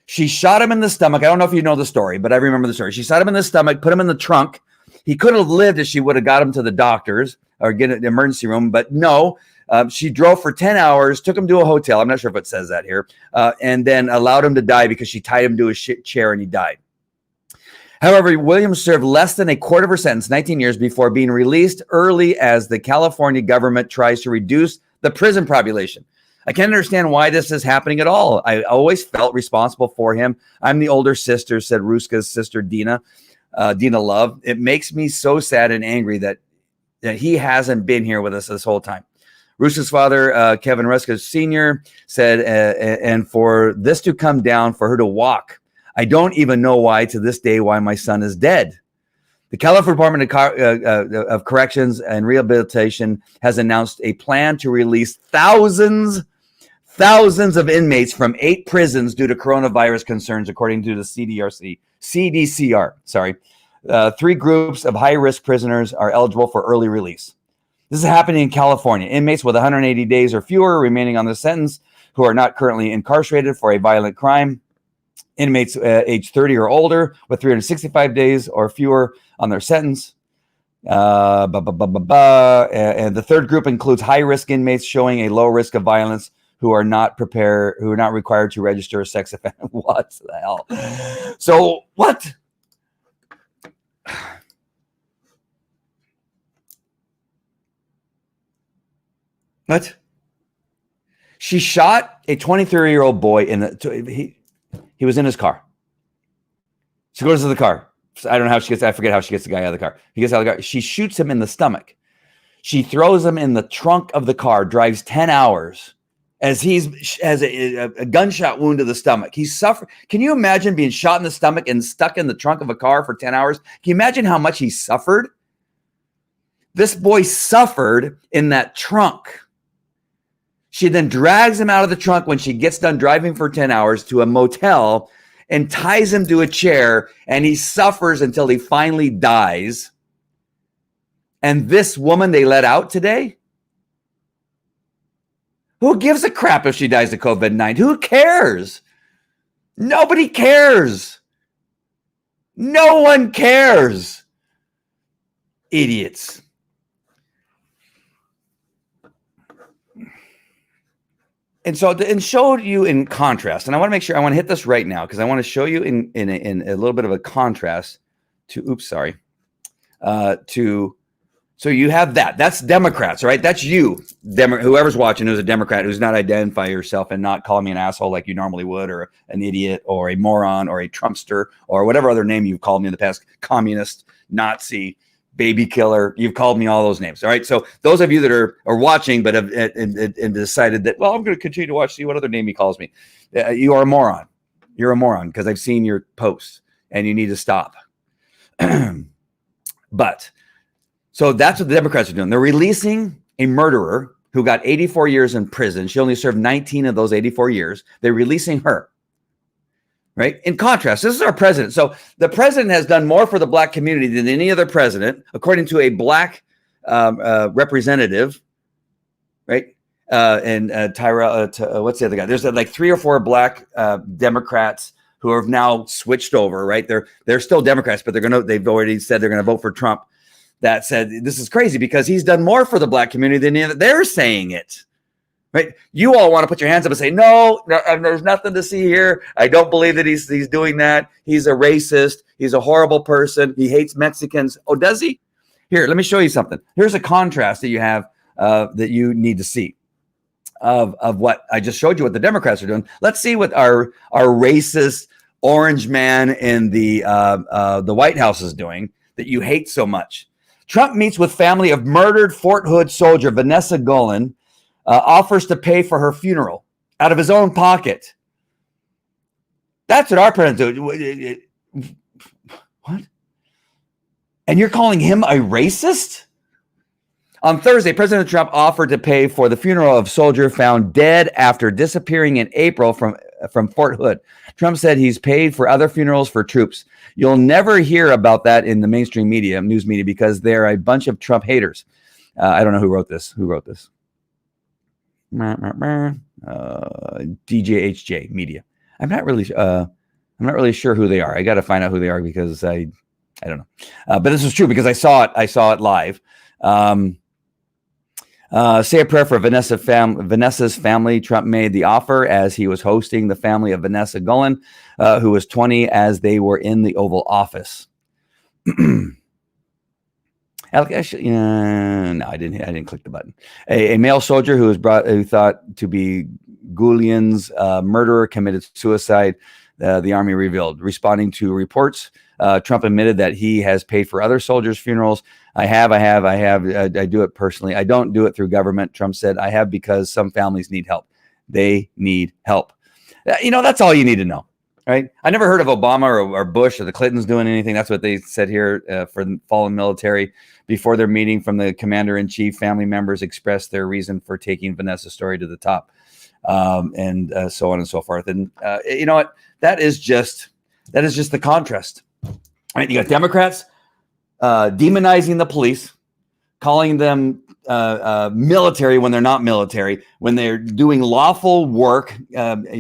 She shot him in the stomach. I don't know if you know the story, but I remember the story. She shot him in the stomach, put him in the trunk. He could have lived if she would have got him to the doctors or get an emergency room, but no. She drove for 10 hours, took him to a hotel. I'm not sure if it says that here, and then allowed him to die because she tied him to a chair and he died. However, Williams served less than a quarter of her sentence, 19 years, before being released early as the California government tries to reduce the prison population. I can't understand why this is happening at all. I always felt responsible for him. I'm the older sister, said Ruska's sister, Dina Love. It makes me so sad and angry that he hasn't been here with us this whole time. Ruska's father, Kevin Ruska Sr., said, and for this to come down, for her to walk, I don't even know why to this day why my son is dead. The California Department of Corrections and Rehabilitation has announced a plan to release thousands of inmates from 8 prisons due to coronavirus concerns, according to the CDCR. 3 groups of high-risk prisoners are eligible for early release. This is happening in California. Inmates with 180 days or fewer remaining on the sentence who are not currently incarcerated for a violent crime. Inmates age 30 or older with 365 days or fewer on their sentence. And the third group includes high-risk inmates showing a low risk of violence who are not required to register a sex offender. What the hell? So what? What? She shot a 23-year-old boy he was in his car. She goes to the car. I don't know how she gets, I forget how she gets the guy out of the car. He gets out of the car. She shoots him in the stomach. She throws him in the trunk of the car, drives 10 hours as he has a gunshot wound to the stomach. He suffered. Can you imagine being shot in the stomach and stuck in the trunk of a car for 10 hours? Can you imagine how much he suffered? This boy suffered in that trunk. She then drags him out of the trunk when she gets done driving for 10 hours to a motel and ties him to a chair, and he suffers until he finally dies. And this woman they let out today? Who gives a crap if she dies of COVID-19? Who cares? Nobody cares. No one cares. Idiots. And so, and showed you in contrast, and I want to make sure, I want to hit this right now because I want to show you in a little bit of a contrast to, so you have that's Democrats, right? That's you, whoever's watching who's a Democrat, who's not identifying yourself and not calling me an asshole like you normally would, or an idiot, or a moron, or a Trumpster, or whatever other name you've called me in the past, communist, Nazi, baby killer. You've called me all those names. All right. So those of you that are watching, but have and decided that, well, I'm going to continue to watch, see what other name he calls me. You are a moron. You're a moron because I've seen your posts and you need to stop. But so that's what the Democrats are doing. They're releasing a murderer who got 84 years in prison. She only served 19 of those 84 years. They're releasing her. Right. In contrast, this is our president. So the president has done more for the black community than any other president, according to a black representative. Right. And Tyra, what's the other guy? There's like 3 or 4 black Democrats who have now switched over. Right. They're still Democrats, but they've already said they're going to vote for Trump. That said, this is crazy because he's done more for the black community than any other. They're saying it. Right? You all want to put your hands up and say, no, there's nothing to see here. I don't believe that he's doing that. He's a racist. He's a horrible person. He hates Mexicans. Oh, does he? Here, let me show you something. Here's a contrast that you have that you need to see of what I just showed you, what the Democrats are doing. Let's see what our racist orange man in the White House is doing that you hate so much. Trump meets with family of murdered Fort Hood soldier Vanessa Gullin. Offers to pay for her funeral out of his own pocket. That's what our president do. What? And you're calling him a racist? On Thursday, President Trump offered to pay for the funeral of soldier found dead after disappearing in April from Fort Hood. Trump said he's paid for other funerals for troops. You'll never hear about that in the mainstream media, news media, because they're a bunch of Trump haters. I don't know who wrote this. DJHJ Media. I'm not really sure who they are. I got to find out who they are because I don't know. But this is true because I saw it live. Say a prayer for Vanessa's family. Trump made the offer as he was hosting the family of Vanessa Gullin, who was 20 as they were in the Oval Office. Actually, no, I didn't click the button. A male soldier who thought to be Guillen's murderer committed suicide. The Army revealed. Responding to reports, Trump admitted that he has paid for other soldiers' funerals. I do it personally. I don't do it through government. Trump said, I have because some families need help. They need help. That's all you need to know, right? I never heard of Obama or Bush or the Clintons doing anything. That's what they said here for the fallen military. Before their meeting from the commander-in-chief, family members expressed their reason for taking Vanessa's story to the top, and so on and so forth. And you know what? That is just the contrast. Right? You got Democrats demonizing the police, calling them military when they're not military, when they're doing lawful work,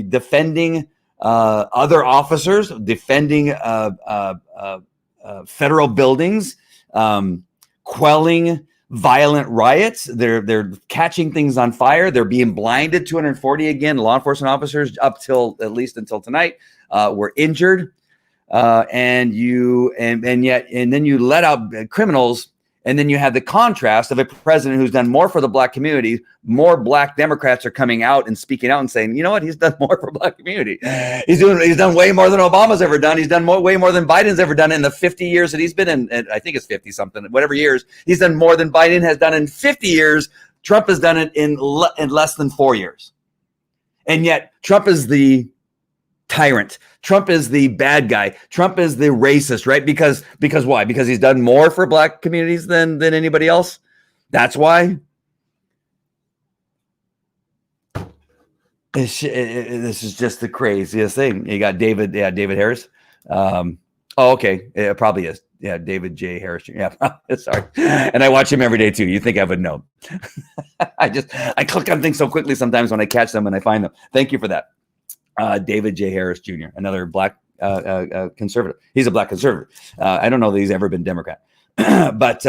defending other officers, defending federal buildings, quelling violent riots. They're catching things on fire. They're being blinded. 240 again, law enforcement officers at least until tonight were injured. And then you let out criminals, and then you have the contrast of a president who's done more for the black community. More black Democrats are coming out and speaking out and saying, you know what, he's done more for black community. He's done way more than Obama's ever done. He's done way more than Biden's ever done in the 50 years that he's been in. I think it's 50 something, whatever years. He's done more than Biden has done in 50 years. Trump has done it in less than 4 years. And yet Trump is the tyrant. Trump is the bad guy. Trump is the racist, right? Because why? Because he's done more for black communities than anybody else. That's why. This is just the craziest thing. You got David Harris. Okay. It probably is. Yeah, David J. Harris Jr. Yeah, sorry. And I watch him every day too. You think I would know. I click on things so quickly sometimes when I catch them and I find them. Thank you for that. David J. Harris Jr., another black conservative. He's a black conservative. I don't know that he's ever been Democrat. But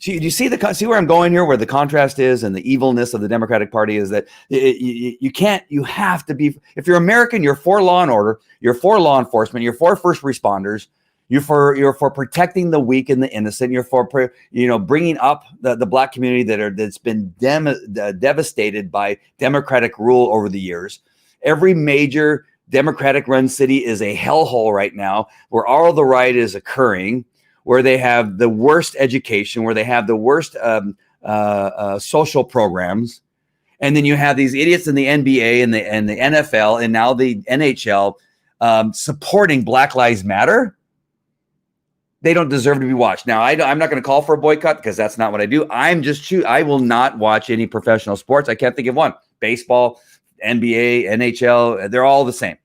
you see where I'm going here, where the contrast is and the evilness of the Democratic Party is that you have to be, if you're American, you're for law and order, you're for law enforcement, you're for first responders, you're for protecting the weak and the innocent, you're for bringing up the black community that's been devastated by Democratic rule over the years. Every major Democratic-run city is a hellhole right now, where all the riot is occurring, where they have the worst education, where they have the worst social programs, and then you have these idiots in the NBA and the NFL and now the NHL supporting Black Lives Matter. They don't deserve to be watched. Now, I'm not going to call for a boycott because that's not what I do. I will not watch any professional sports. I can't think of one. Baseball, NBA, NHL, they're all the same.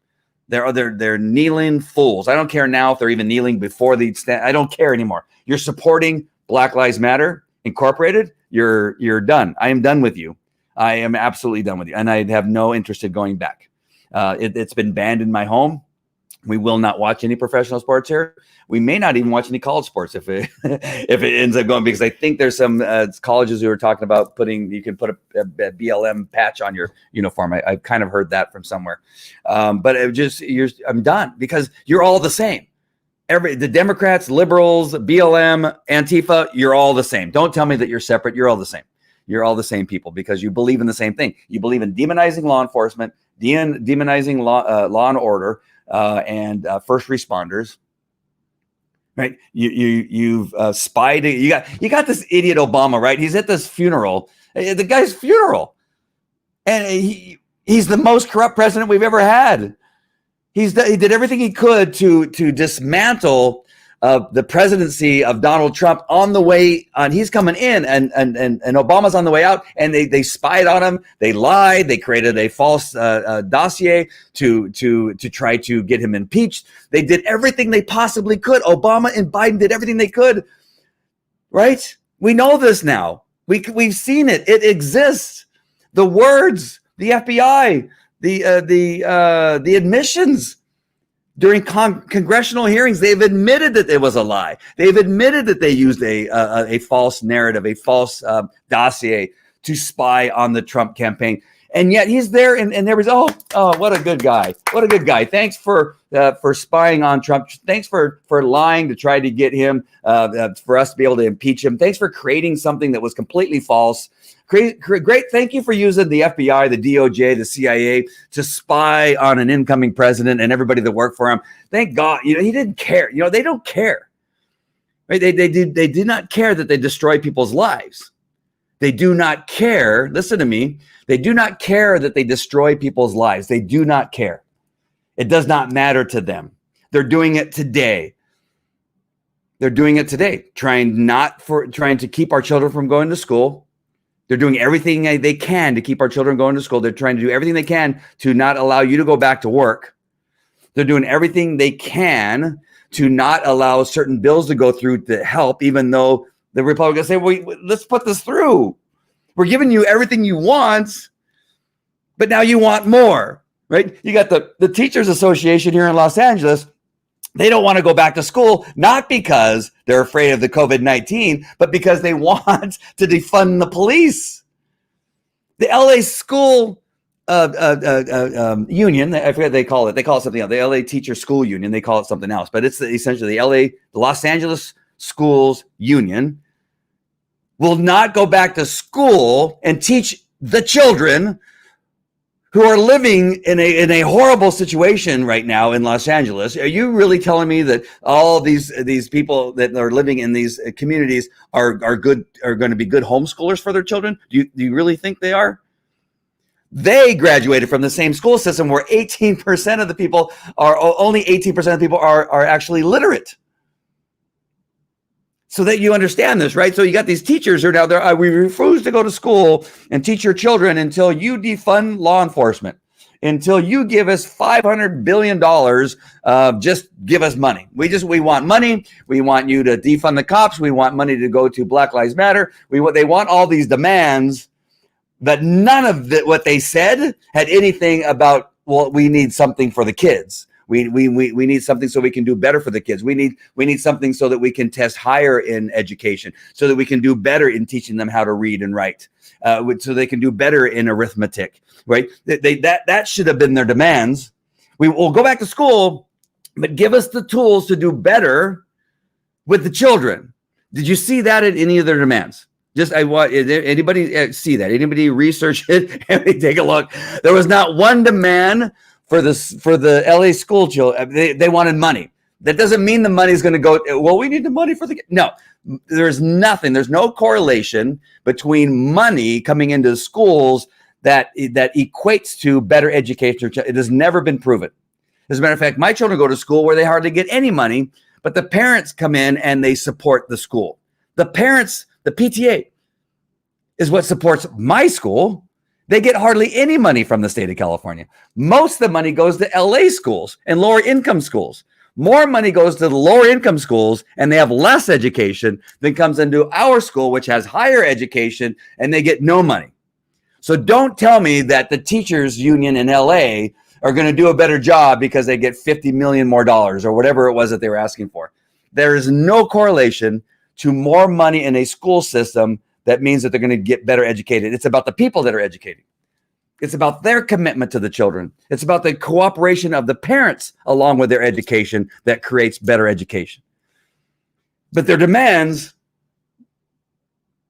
They're kneeling fools. I don't care now if they're even kneeling before the stand. I don't care anymore. You're supporting Black Lives Matter Incorporated. You're done. I am done with you. I am absolutely done with you, and I have no interest in going back. It's been banned in my home. We will not watch any professional sports here. We may not even watch any college sports if it ends up going, because I think there's some colleges who are talking about you can put a BLM patch on your uniform. I've kind of heard that from somewhere. But I'm done, because you're all the same. The Democrats, liberals, BLM, Antifa, you're all the same. Don't tell me that you're separate. You're all the same. You're all the same people, because you believe in the same thing. You believe in demonizing law enforcement, demonizing law and order, and first responders. Right, you've spied. You got this idiot Obama, right? He's at this funeral, the guy's funeral, and he's the most corrupt president we've ever had. He did everything he could to dismantle of the presidency of Donald Trump on the way on. He's coming in, and Obama's on the way out, and they spied on him. They lied. They created a false dossier to try to get him impeached. They did everything they possibly could. Obama and Biden did everything they could. Right? We know this now. We've seen it. It exists. The words, the FBI, the admissions during congressional hearings, they've admitted that it was a lie. They've admitted that they used a false narrative, a false dossier to spy on the Trump campaign. And yet he's there, and there was, oh, what a good guy. What a good guy. Thanks for spying on Trump. Thanks for lying to try to get him, for us to be able to impeach him. Thanks for creating something that was completely false. Great. Thank you for using the FBI, the DOJ, the CIA to spy on an incoming president and everybody that worked for him. Thank God. He didn't care. They don't care. Right? They did not care that they destroy people's lives. They do not care. Listen to me. They do not care that they destroy people's lives. They do not care. It does not matter to them. They're doing it today. They're doing it today, trying to keep our children from going to school. They're doing everything they can to keep our children going to school. They're trying to do everything they can to not allow you to go back to work. They're doing everything they can to not allow certain bills to go through to help, even though the Republicans say, well, let's put this through. We're giving you everything you want, but now you want more, right? You got the Teachers Association here in Los Angeles. They don't want to go back to school, not because they're afraid of the COVID-19, but because they want to defund the police. The LA school union, I forget what they call it. They call it something else. The LA Teacher School Union, they call it something else, but it's essentially the Los Angeles Schools Union will not go back to school and teach the children who are living in a horrible situation right now in Los Angeles. Are you really telling me that all these people that are living in these communities are going to be good homeschoolers for their children? Do you really think they are? They graduated from the same school system where 18% of the people only 18% of the people are actually literate. So that you understand this, right? So you got these teachers who are now there. We refuse to go to school and teach your children until you defund law enforcement, until you give us $500 billion. Just give us money. We want money. We want you to defund the cops. We want money to go to Black Lives Matter. They want all these demands, but none of what they said had anything about, well, we need something for the kids. We need something so we can do better for the kids. We need something so that we can test higher in education, so that we can do better in teaching them how to read and write, so they can do better in arithmetic, right? That should have been their demands. We will go back to school, but give us the tools to do better with the children. Did you see that in any of their demands? Anybody see that? Anybody research it? Take a look. There was not one demand for the LA school children. They wanted money. That doesn't mean the money is going to go, well, we need the money for the, no, there's nothing. There's no correlation between money coming into schools that equates to better education. It has never been proven. As a matter of fact, my children go to school where they hardly get any money, but the parents come in and they support the school. The parents, the PTA is what supports my school. They get hardly any money from the state of California. Most of the money goes to LA schools and lower income schools. More money goes to the lower income schools, and they have less education than comes into our school, which has higher education, and they get no money. So don't tell me that the teachers union in LA are going to do a better job because they get $50 million more or whatever it was that they were asking for. There is no correlation to more money in a school system that means that they're going to get better educated. It's about the people that are educating. It's about their commitment to the children. It's about the cooperation of the parents along with their education that creates better education. But their demands,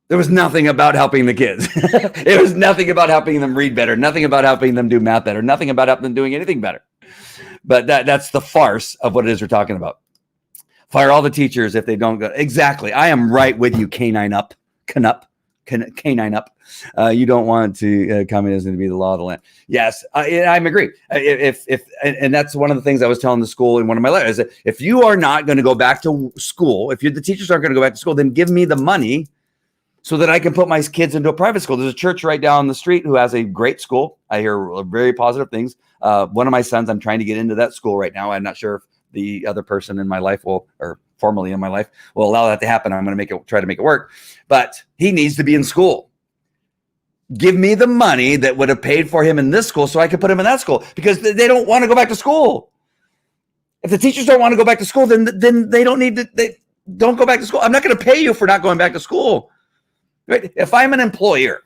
there was nothing about helping the kids. It was nothing about helping them read better, nothing about helping them do math better, nothing about helping them doing anything better. But that's the farce of what it is we're talking about. Fire all the teachers if they don't go. Exactly. I am right with you, Canup. canine up. You don't want to communism to be the law of the land. Yes, I'm agree. And that's one of the things I was telling the school in one of my letters. That if you are not going to go back to school, if the teachers aren't going to go back to school, then give me the money so that I can put my kids into a private school. There's a church right down the street who has a great school. I hear very positive things. One of my sons, I'm trying to get into that school right now. I'm not sure if the other person in my life will, or formerly in my life, will allow that to happen. I'm going to try to make it work. But he needs to be in school. Give me the money that would have paid for him in this school so I could put him in that school, because they don't want to go back to school. If the teachers don't want to go back to school, then they don't need to. They don't go back to school. I'm not going to pay you for not going back to school. Right? If I'm an employer,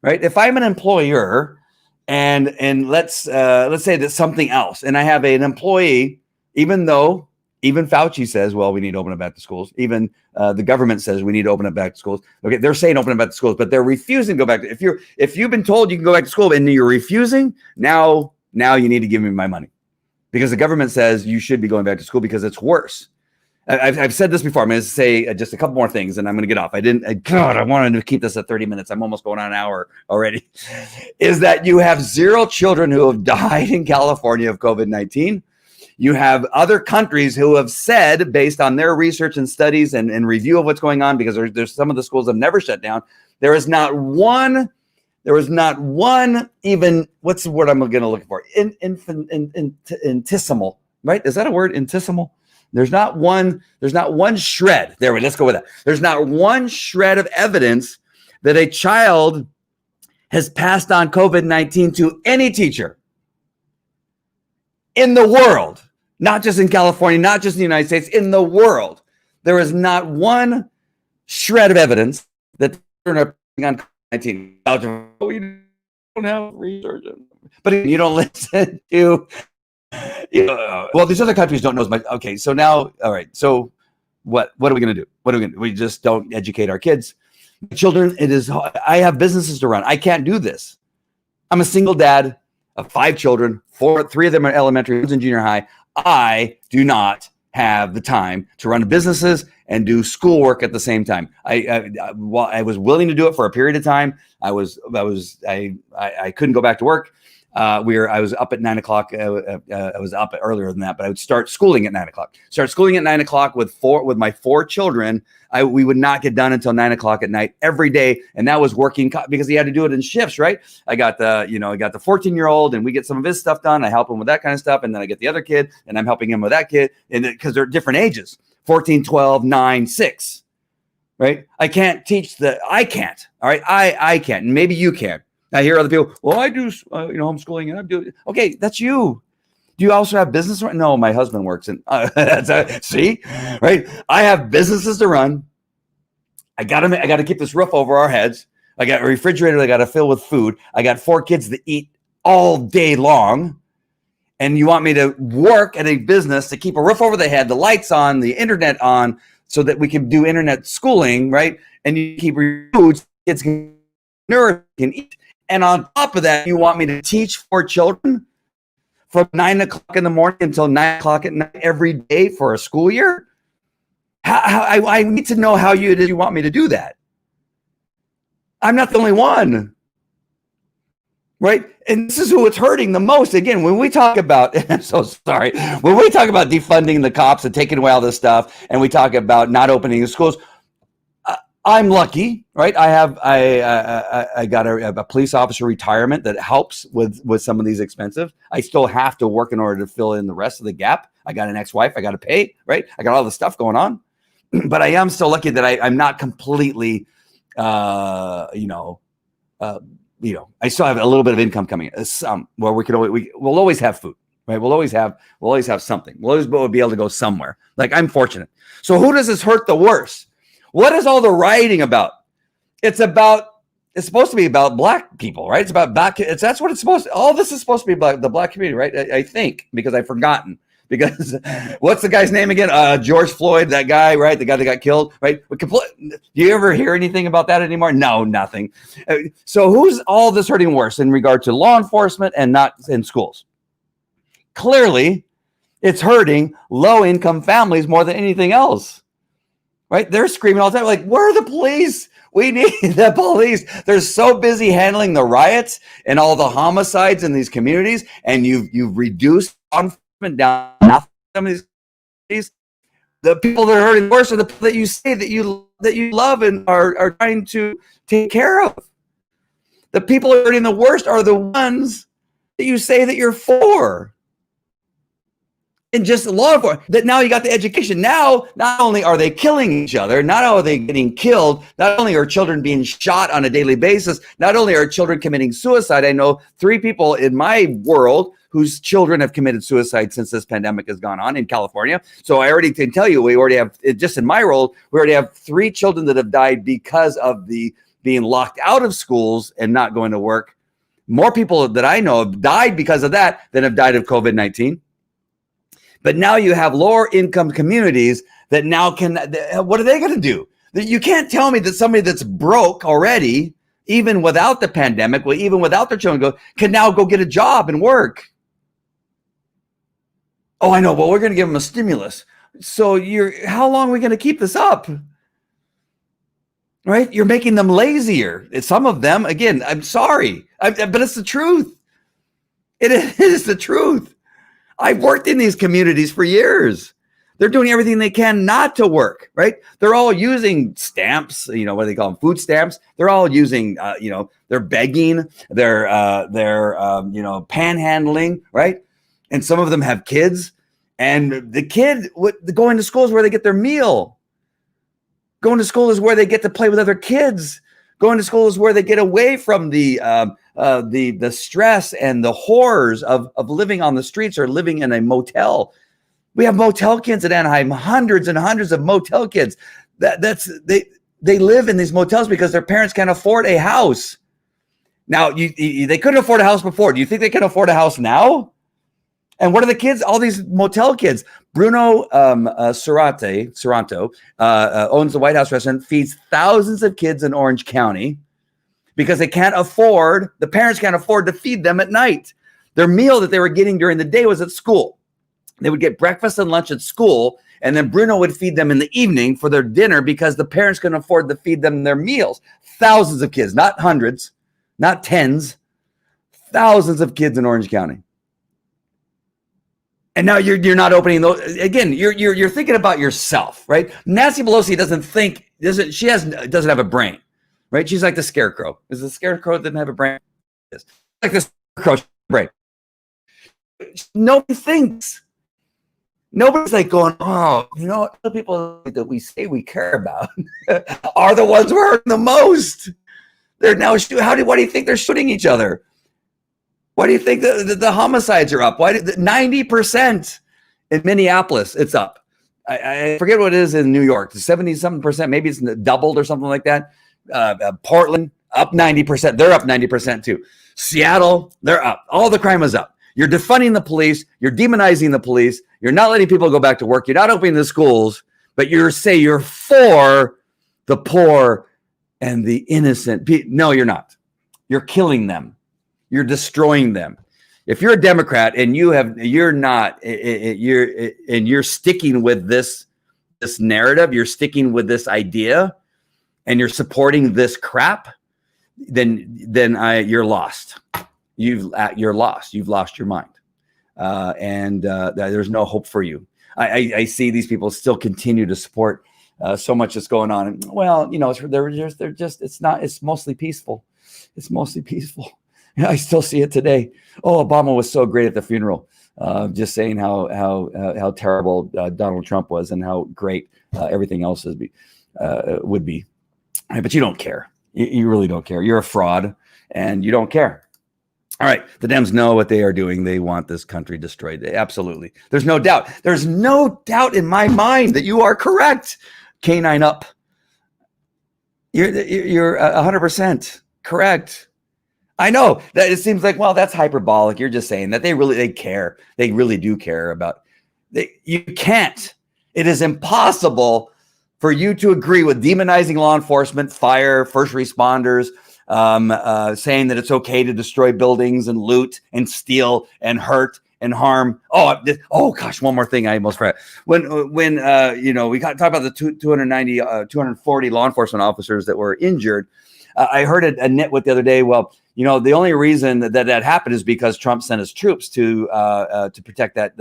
right? If I'm an employer, and let's say that's something else, and I have an employee, even Fauci says, well, we need to open it back to schools. Even the government says we need to open it back to schools. Okay, they're saying open it back to schools, but they're refusing to go back to. If you've been told you can go back to school and you're refusing, now you need to give me my money, because the government says you should be going back to school because it's worse. I've said this before. I'm going to say just a couple more things, and I'm going to get off. I wanted to keep this at 30 minutes. I'm almost going on an hour already. Is that you have 0 children who have died in California of COVID-19. You have other countries who have said, based on their research and studies and review of what's going on, because there's some of the schools have never shut down. There was not one even, what's the word I'm going to look for? Intesimal, right? Is that a word? Intesimal? There's not one shred. Let's go with that. There's not one shred of evidence that a child has passed on COVID-19 to any teacher in the world, not just in California, not just in the United States, in the world. There is not one shred of evidence that children are passing on COVID-19. We don't have research, but you don't listen to. Well, these other countries don't know as much. Okay, so now, all right. So, what are we going to do? We just don't educate our kids, children. I have businesses to run. I can't do this. I'm a single dad of 5 children. 3 of them are elementary, one's in junior high. I do not have the time to run businesses and do schoolwork at the same time. I was willing to do it for a period of time. I couldn't go back to work. I was up at 9 o'clock. I was up earlier than that, but I would start schooling at 9 o'clock. Start schooling at 9 o'clock with my 4 children. We would not get done until 9 o'clock at night every day, and that was working because he had to do it in shifts, right? I got the 14-year-old, and we get some of his stuff done. I help him with that kind of stuff, and then I get the other kid, and I'm helping him with that kid, and because they're different ages, 14, 12, 9, 6, right? I can't teach I can't. All right, I can't, and maybe you can. I hear other people, well, I do, homeschooling, and I'm doing. Okay, that's you. Do you also have business? No, my husband works in. See, right? I have businesses to run. I got to keep this roof over our heads. I got a refrigerator I got to fill with food. I got 4 kids that eat all day long. And you want me to work at a business to keep a roof over the head, the lights on, the internet on, so that we can do internet schooling, right? And you keep your food, kids can nourish, can eat. And on top of that, you want me to teach 4 children from 9 o'clock in the morning until 9 o'clock at night every day for a school year? I need to know how you want me to do that. I'm not the only one, right? And this is who it's hurting the most. Again, when we talk about, I'm so sorry, when we talk about defunding the cops and taking away all this stuff, and we talk about not opening the schools, I'm lucky, right? I got a police officer retirement that helps with some of these expenses. I still have to work in order to fill in the rest of the gap. I got an ex-wife I got to pay, right? I got all the stuff going on, but I am still lucky that I'm not completely, I still have a little bit of income coming in. Some where we'll always have food, right? We'll always have something. We'll always be able to go somewhere. Like, I'm fortunate. So who does this hurt the worst? What is all the rioting about? It's supposed to be about black people, right? It's about that's what it's supposed to. All this is supposed to be about the black community, right? I think, because I've forgotten. Because what's the guy's name again? George Floyd, that guy, right? The guy that got killed, right? Do you ever hear anything about that anymore? No, nothing. So who's all this hurting worse in regard to law enforcement and not in schools? Clearly, it's hurting low-income families more than anything else. Right? They're screaming all the time, like, where are the police? We need the police. They're so busy handling the riots and all the homicides in these communities, and you've reduced law enforcement down to some of these communities. The people that are hurting worse are the people that you say that you love and are trying to take care of. The people who are hurting the worst are the ones that you say that you're for. And just law enforcement, that now you got the education. Now, not only are they killing each other, not only are they getting killed, not only are children being shot on a daily basis, not only are children committing suicide. I know 3 people in my world whose children have committed suicide since this pandemic has gone on in California. So I already can tell you, we already have, just in my world, we already have 3 children that have died because of the being locked out of schools and not going to work. More people that I know have died because of that than have died of COVID-19. But now you have lower income communities that now can, what are they going to do? You can't tell me that somebody that's broke already, even without the pandemic, well, even without their children, can now go get a job and work. Oh, I know. Well, we're going to give them a stimulus. So how long are we going to keep this up? Right? You're making them lazier. Some of them, again, I'm sorry, but it's the truth. It is the truth. I've worked in these communities for years. They're doing everything they can not to work, right? They're all using stamps, what do they call them? Food stamps. They're all using, they're begging, they're panhandling, right? And some of them have kids, and the kid going to school is where they get their meal. Going to school is where they get to play with other kids. Going to school is where they get away from the stress and the horrors of living on the streets or living in a motel. We have motel kids at Anaheim, hundreds and hundreds of motel kids. They live in these motels because their parents can't afford a house. Now, they couldn't afford a house before. Do you think they can afford a house now? And what are the kids? All these motel kids. Bruno Serranto owns the White House restaurant, feeds thousands of kids in Orange County because the parents can't afford to feed them at night. Their meal that they were getting during the day was at school. They would get breakfast and lunch at school, and then Bruno would feed them in the evening for their dinner because the parents couldn't afford to feed them their meals. Thousands of kids, not hundreds, not tens, thousands of kids in Orange County. And now you're not opening those again. You're thinking about yourself, right? Nancy Pelosi doesn't have a brain, right? She's like the scarecrow. Is the scarecrow that didn't have a brain? It's like the scarecrow brain. Nobody thinks. Nobody's like going, oh, the people that we say we care about are the ones who are hurting the most. They're now what do you think they're shooting each other? Why do you think the homicides are up? Why 90% in Minneapolis? It's up. I forget what it is in New York. 70-something%. Maybe it's doubled or something like that. Portland up 90%. They're up 90% too. Seattle, they're up. All the crime is up. You're defunding the police. You're demonizing the police. You're not letting people go back to work. You're not opening the schools. But you're for the poor and the innocent. No, you're not. You're killing them. You're destroying them. If you're a Democrat and you're sticking with this narrative, you're sticking with this idea, and you're supporting this crap, then you're lost. You're lost. You've lost your mind, and there's no hope for you. I see these people still continue to support so much that's going on. And, well, it's mostly peaceful. It's mostly peaceful. I still see it today. Oh, Obama was so great at the funeral. Just saying how terrible Donald Trump was and how great everything else would be. But you don't care. You really don't care. You're a fraud, and you don't care. All right, the Dems know what they are doing. They want this country destroyed. Absolutely. There's no doubt. There's no doubt in my mind that you are correct. Canine up. You're 100% correct. I know that it seems like, well, that's hyperbolic. You're just saying that they care. They really do care about. You can't. It is impossible for you to agree with demonizing law enforcement, fire, first responders, saying that it's okay to destroy buildings and loot and steal and hurt and harm. Oh gosh, one more thing I almost forgot. When we talk about the 240 law enforcement officers that were injured. I heard a nitwit the other day. Well, the only reason that happened is because Trump sent his troops to protect that.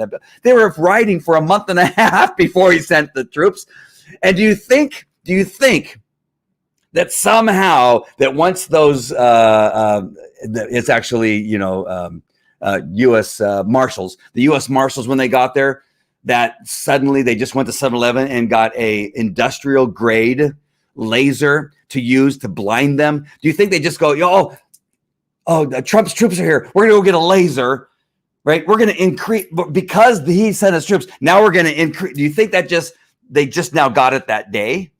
They were riding for a month and a half before he sent the troops. And do you think that somehow that once those it's actually U.S. Marshals, the U.S. Marshals, when they got there, that suddenly they just went to 7-Eleven and got a industrial grade laser to use to blind them? Do you think they just go, Trump's troops are here, we're gonna go get a laser, right? We're gonna increase because he sent his troops. Now we're gonna increase. Do you think that they just now got it that day?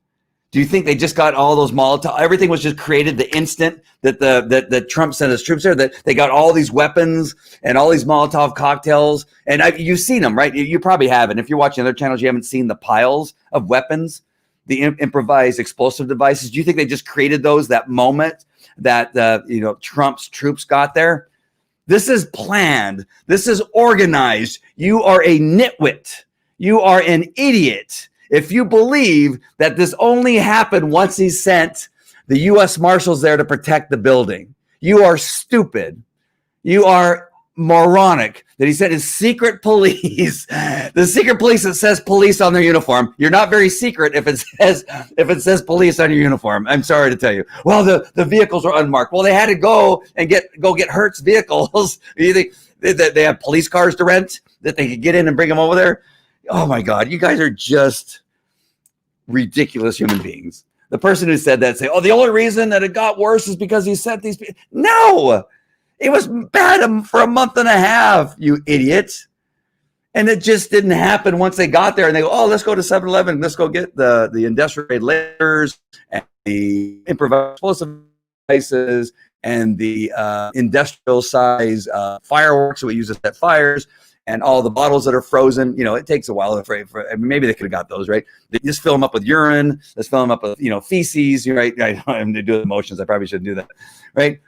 Do you think they just got all those Molotov? Everything was just created the instant that that Trump sent his troops there. That they got all these weapons and all these Molotov cocktails. And you've seen them, right? You probably haven't. If you're watching other channels, you haven't seen the piles of weapons, the improvised explosive devices. Do you think they just created those that moment that Trump's troops got there? This is planned. This is organized. You are a nitwit. You are an idiot if you believe that this only happened once he sent the U.S. Marshals there to protect the building. You are stupid. You are moronic that he sent his secret police, the secret police that says police on their uniform. You're not very secret if it says police on your uniform. I'm sorry to tell you. Well, the vehicles are unmarked. Well, they had to go get Hertz vehicles. You think they have police cars to rent that they could get in and bring them over there? Oh my God, you guys are just ridiculous human beings. The person who said that say, the only reason that it got worse is because he sent these people. No, it was bad for a month and a half, you idiots. And it just didn't happen once they got there and they go, let's go to 7-Eleven. Let's go get the industrial grade lasers and the improvised explosive devices and the industrial size fireworks that we use to set fires. And all the bottles that are frozen, it takes a while. Maybe they could have got those, right? They just fill them up with urine. Let's fill them up with, feces, right? I don't to do emotions. I probably shouldn't do that, right?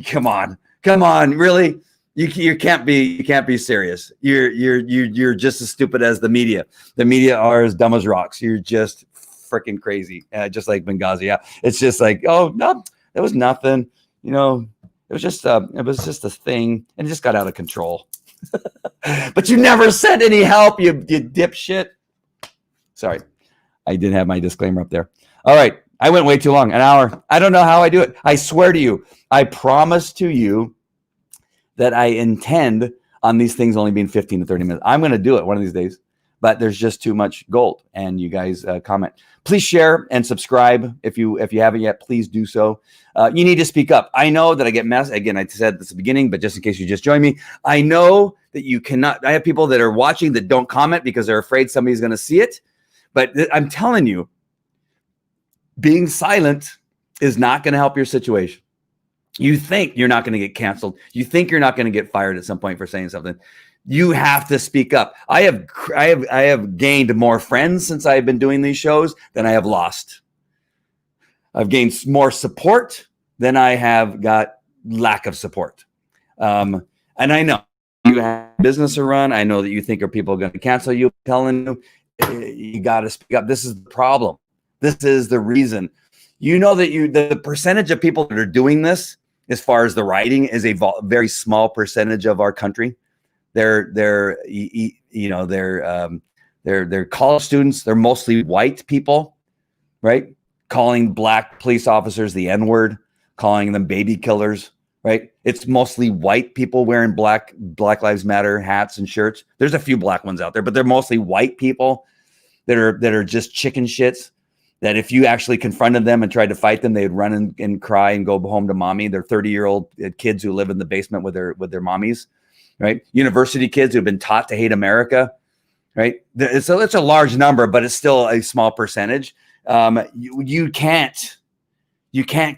Come on, really? You can't be serious. You're just as stupid as the media. The media are as dumb as rocks. You're just freaking crazy, just like Benghazi. Yeah, it's just like, no, it was nothing. It was just a thing, and it just got out of control. But you never sent any help, you dipshit. Sorry, I didn't have my disclaimer up there. All right, I went way too long, an hour. I don't know how I do it. I swear to you, I promise to you that I intend on these things only being 15 to 30 minutes. I'm going to do it one of these days, but there's just too much gold. And you guys comment. Please share and subscribe if you haven't yet. Please do so. You need to speak up. I know that I get messed. Again, I said this at the beginning, but just in case you just joined me, I know that you cannot. I have people that are watching that don't comment because they're afraid somebody's going to see it. But I'm telling you, being silent is not going to help your situation. You think you're not going to get canceled. You think you're not going to get fired at some point for saying something. You have to speak up. I have gained more friends since I've been doing these shows than I have lost. I've gained more support than I have got lack of support. And I know you have business to run. I know that you think people are going to cancel you. I'm telling you, you got to speak up. This is the problem. This is the reason. You know that the percentage of people that are doing this, as far as the writing, is a very small percentage of our country. They're college students. They're mostly white people, right? Calling black police officers the N-word, calling them baby killers, right? It's mostly white people wearing Black Lives Matter hats and shirts. There's a few black ones out there, but they're mostly white people that are just chicken shits. That if you actually confronted them and tried to fight them, they'd run and cry and go home to mommy. They're 30-year-old kids who live in the basement with their mommies, right? University kids who've been taught to hate America, right? So it's a large number, but it's still a small percentage. You can't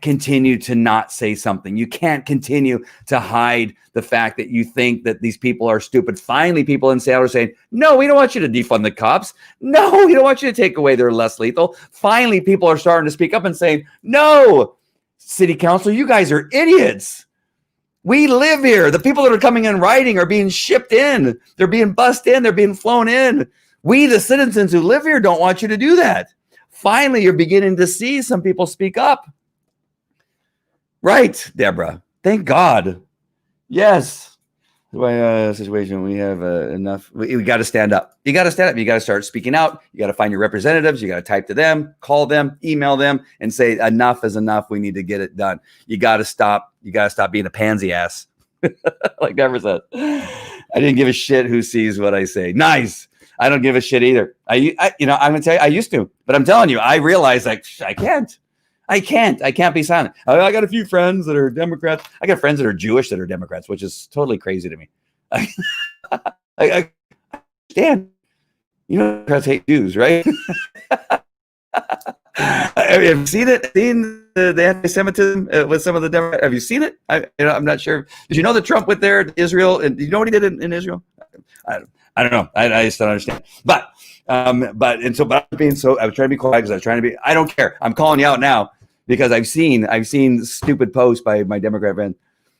continue to not say something. You can't continue to hide the fact that you think that these people are stupid. Finally, people in Seattle are saying, no, we don't want you to defund the cops. No, we don't want you to take away their less lethal. Finally, people are starting to speak up and saying, no, city council, you guys are idiots. We live here. The people that are coming in writing are being shipped in. They're being bussed in. They're being flown in. We, the citizens who live here, don't want you to do that. Finally, you're beginning to see some people speak up. Right, Deborah. Thank God. Yes. Situation we have enough. We got to stand up. You got to stand up. You got to start speaking out. You got to find your representatives. You got to type to them, call them, email them, and say enough is enough. We need to get it done. You got to stop. You got to stop being a pansy ass, like Deborah said. I didn't give a shit who sees what I say. Nice. I don't give a shit either. I'm gonna tell you, I used to, but I'm telling you, I realize like I can't be silent. I got a few friends that are Democrats. I got friends that are Jewish that are Democrats, which is totally crazy to me. I understand. Democrats hate Jews, right? Have you seen it? Seen the anti-Semitism with some of the Democrats? Have you seen it? I'm not sure. Did you know that Trump went there to Israel? And do you know what he did in Israel? I don't know. I just don't understand. But I'm being I was trying to be quiet because I don't care. I'm calling you out now because I've seen stupid posts by my Democrat friends.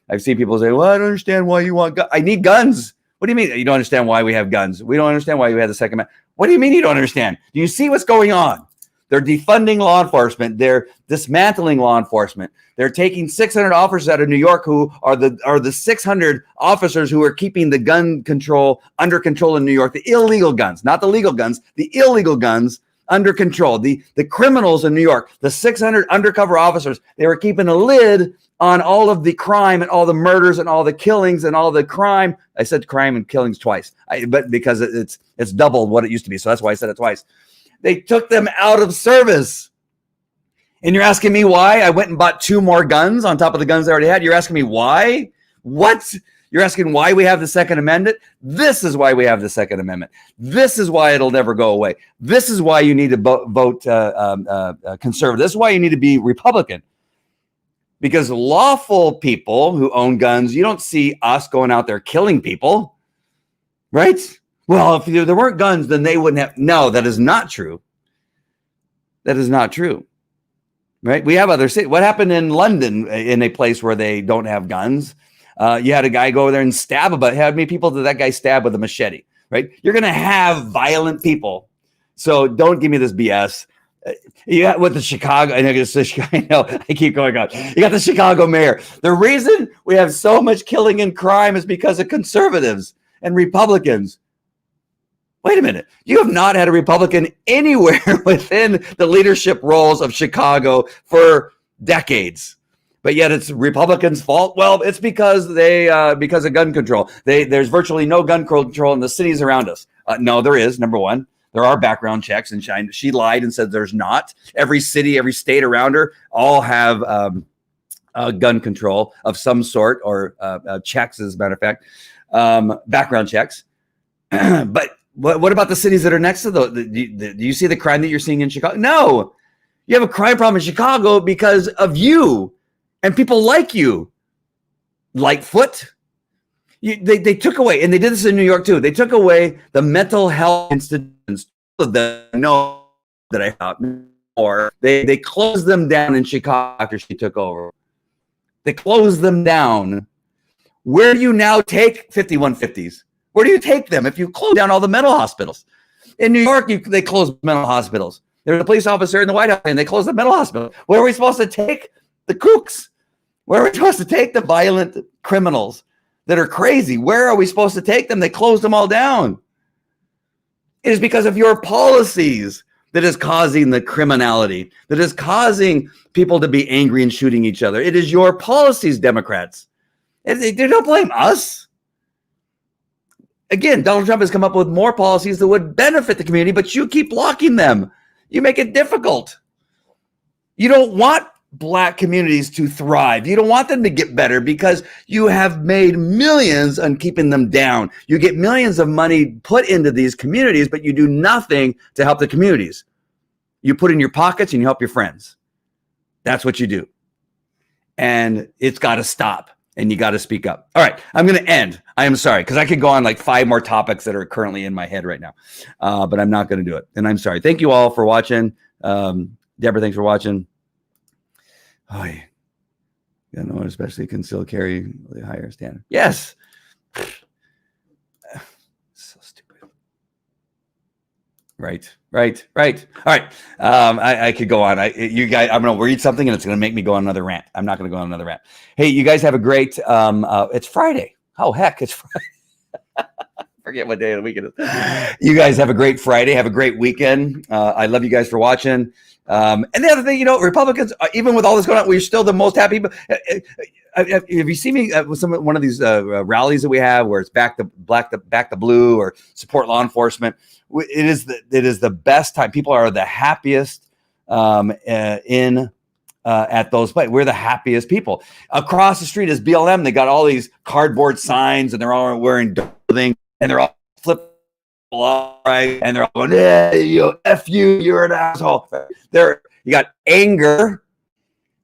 I've seen people say, well, I don't understand why you want guns. I need guns. What do you mean? You don't understand why we have guns? We don't understand why we have the Second Amendment. What do you mean you don't understand? Do you see what's going on? They're defunding law enforcement. They're dismantling law enforcement. They're taking 600 officers out of New York who are the 600 officers who are keeping the gun control under control in New York. The illegal guns, not the legal guns, the illegal guns under control. The criminals in New York, the 600 undercover officers, they were keeping a lid on all of the crime and all the murders and all the killings and all the crime. I said crime and killings twice, but because it's doubled what it used to be. So that's why I said it twice. They took them out of service. And you're asking me why I went and bought 2 more guns on top of the guns I already had? You're asking me why? What? You're asking why we have the Second Amendment? This is why we have the Second Amendment. This is why it'll never go away. This is why you need to vote conservative. This is why you need to be Republican. Because lawful people who own guns, you don't see us going out there killing people, right? Well, if there weren't guns, then they wouldn't have. No, that is not true. That is not true. Right? We have other cities. What happened in London in a place where they don't have guns? You had a guy go over there and stab how many people did that guy stab with a machete? Right? You're going to have violent people. So don't give me this BS. Yeah, with the Chicago, I know I keep going on. You got the Chicago mayor. The reason we have so much killing and crime is because of conservatives and Republicans. Wait a minute. You have not had a Republican anywhere within the leadership roles of Chicago for decades, but yet it's Republicans' fault. Well, it's because because of gun control. There's virtually no gun control in the cities around us. No, there is. Number one, there are background checks, and she lied and said there's not. Every city, every state around her, all have gun control of some sort or checks, as a matter of fact, background checks, but. What about the cities that are next to do you see the crime that you're seeing in Chicago? No, you have a crime problem in Chicago because of you and people like you. Lightfoot. They took away, and they did this in New York too. They took away the mental health institutions. Know that I thought more. They closed them down in Chicago after she took over. They closed them down. Where do you now take 5150s? Where do you take them if you close down all the mental hospitals? In New York, they closed mental hospitals. There's a police officer in the White House, and they closed the mental hospital. Where are we supposed to take the kooks? Where are we supposed to take the violent criminals that are crazy? Where are we supposed to take them? They closed them all down. It is because of your policies that is causing the criminality, that is causing people to be angry and shooting each other. It is your policies, Democrats. They don't blame us. Again, Donald Trump has come up with more policies that would benefit the community, but you keep blocking them. You make it difficult. You don't want Black communities to thrive. You don't want them to get better because you have made millions on keeping them down. You get millions of money put into these communities, but you do nothing to help the communities. You put in your pockets and you help your friends. That's what you do. And it's got to stop. And you got to speak up. All right, I'm going to end. I am sorry, because I could go on like 5 more topics that are currently in my head right now, but I'm not going to do it. And I'm sorry. Thank you all for watching. Deborah, thanks for watching. Oh, yeah. You know, especially can still carry the higher standard. Yes. So stupid. Right. All right. I could go on. You guys, I'm going to read something and it's going to make me go on another rant. I'm not going to go on another rant. Hey, you guys have a great, it's Friday. Oh, heck, it's Friday. Forget what day of the week it is. You guys have a great Friday. Have a great weekend. I love you guys for watching. And the other thing, you know, Republicans, even with all this going on, we're still the most happy. If you see me with one of these rallies that we have, where it's back to blue, or support law enforcement, it is the best time. People are the happiest at those places. We're the happiest people. Across the street is BLM. They got all these cardboard signs, and they're all wearing clothing, and they're all flipping right, and they're all going, "Yeah, you, F you, you're an asshole." You got anger,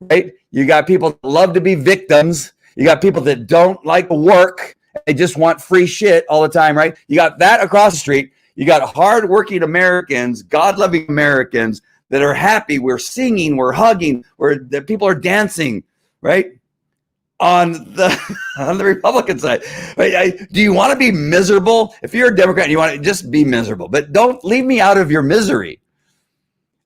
right? You got people that love to be victims. You got people that don't like to work. They just want free shit all the time, right? You got that across the street. You got hardworking Americans, God-loving Americans that are happy. We're singing, we're hugging, the people are dancing, right? On the Republican side. Do you want to be miserable? If you're a Democrat and you want to just be miserable, but don't leave me out of your misery.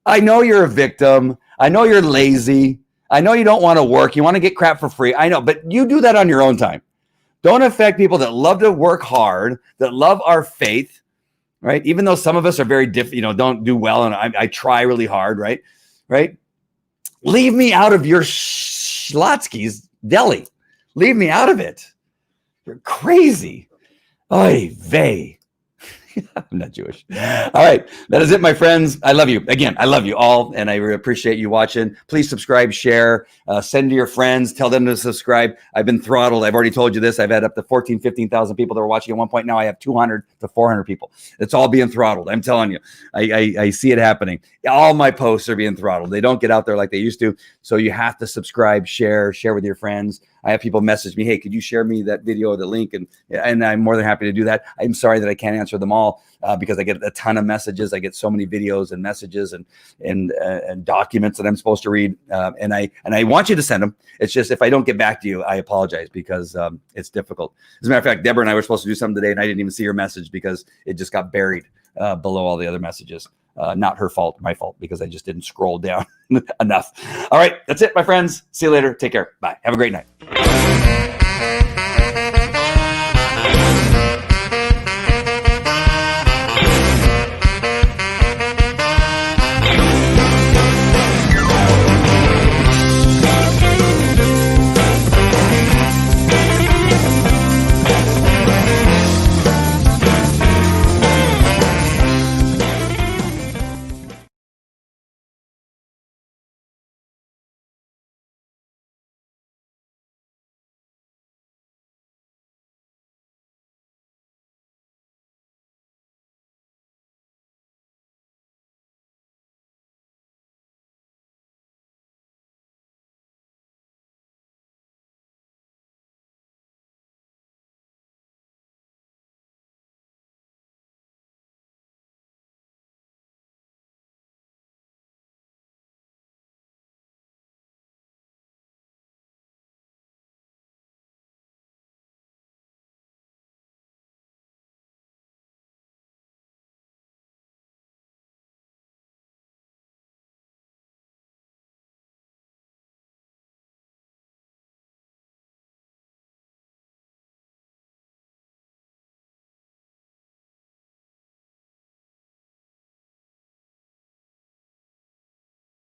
I know you're a victim. I know you're lazy. I know you don't want to work. You want to get crap for free. I know, but you do that on your own time. Don't affect people that love to work hard, that love our faith, right? Even though some of us are very different, don't do well, and I try really hard, right? Leave me out of your Schlotsky's deli. Leave me out of it. You're crazy. Oy vey. I'm not Jewish. All right. That is it, my friends. I love you. Again, I love you all, and I really appreciate you watching. Please subscribe, share, send to your friends, tell them to subscribe. I've been throttled. I've already told you this. I've had up to 14,000, 15,000 people that were watching at one point. Now I have 200 to 400 people. It's all being throttled. I'm telling you. I see it happening. All my posts are being throttled. They don't get out there like they used to. So you have to subscribe, share with your friends. I have people message me, "Hey, could you share me that video or the link?" And I'm more than happy to do that. I'm sorry that I can't answer them all because I get a ton of messages. I get so many videos and messages and documents that I'm supposed to read. And I want you to send them. It's just, if I don't get back to you, I apologize, because it's difficult. As a matter of fact, Deborah and I were supposed to do something today, and I didn't even see her message because it just got buried below all the other messages. Not her fault, my fault, because I just didn't scroll down enough. All right, that's it, my friends. See you later. Take care. Bye. Have a great night.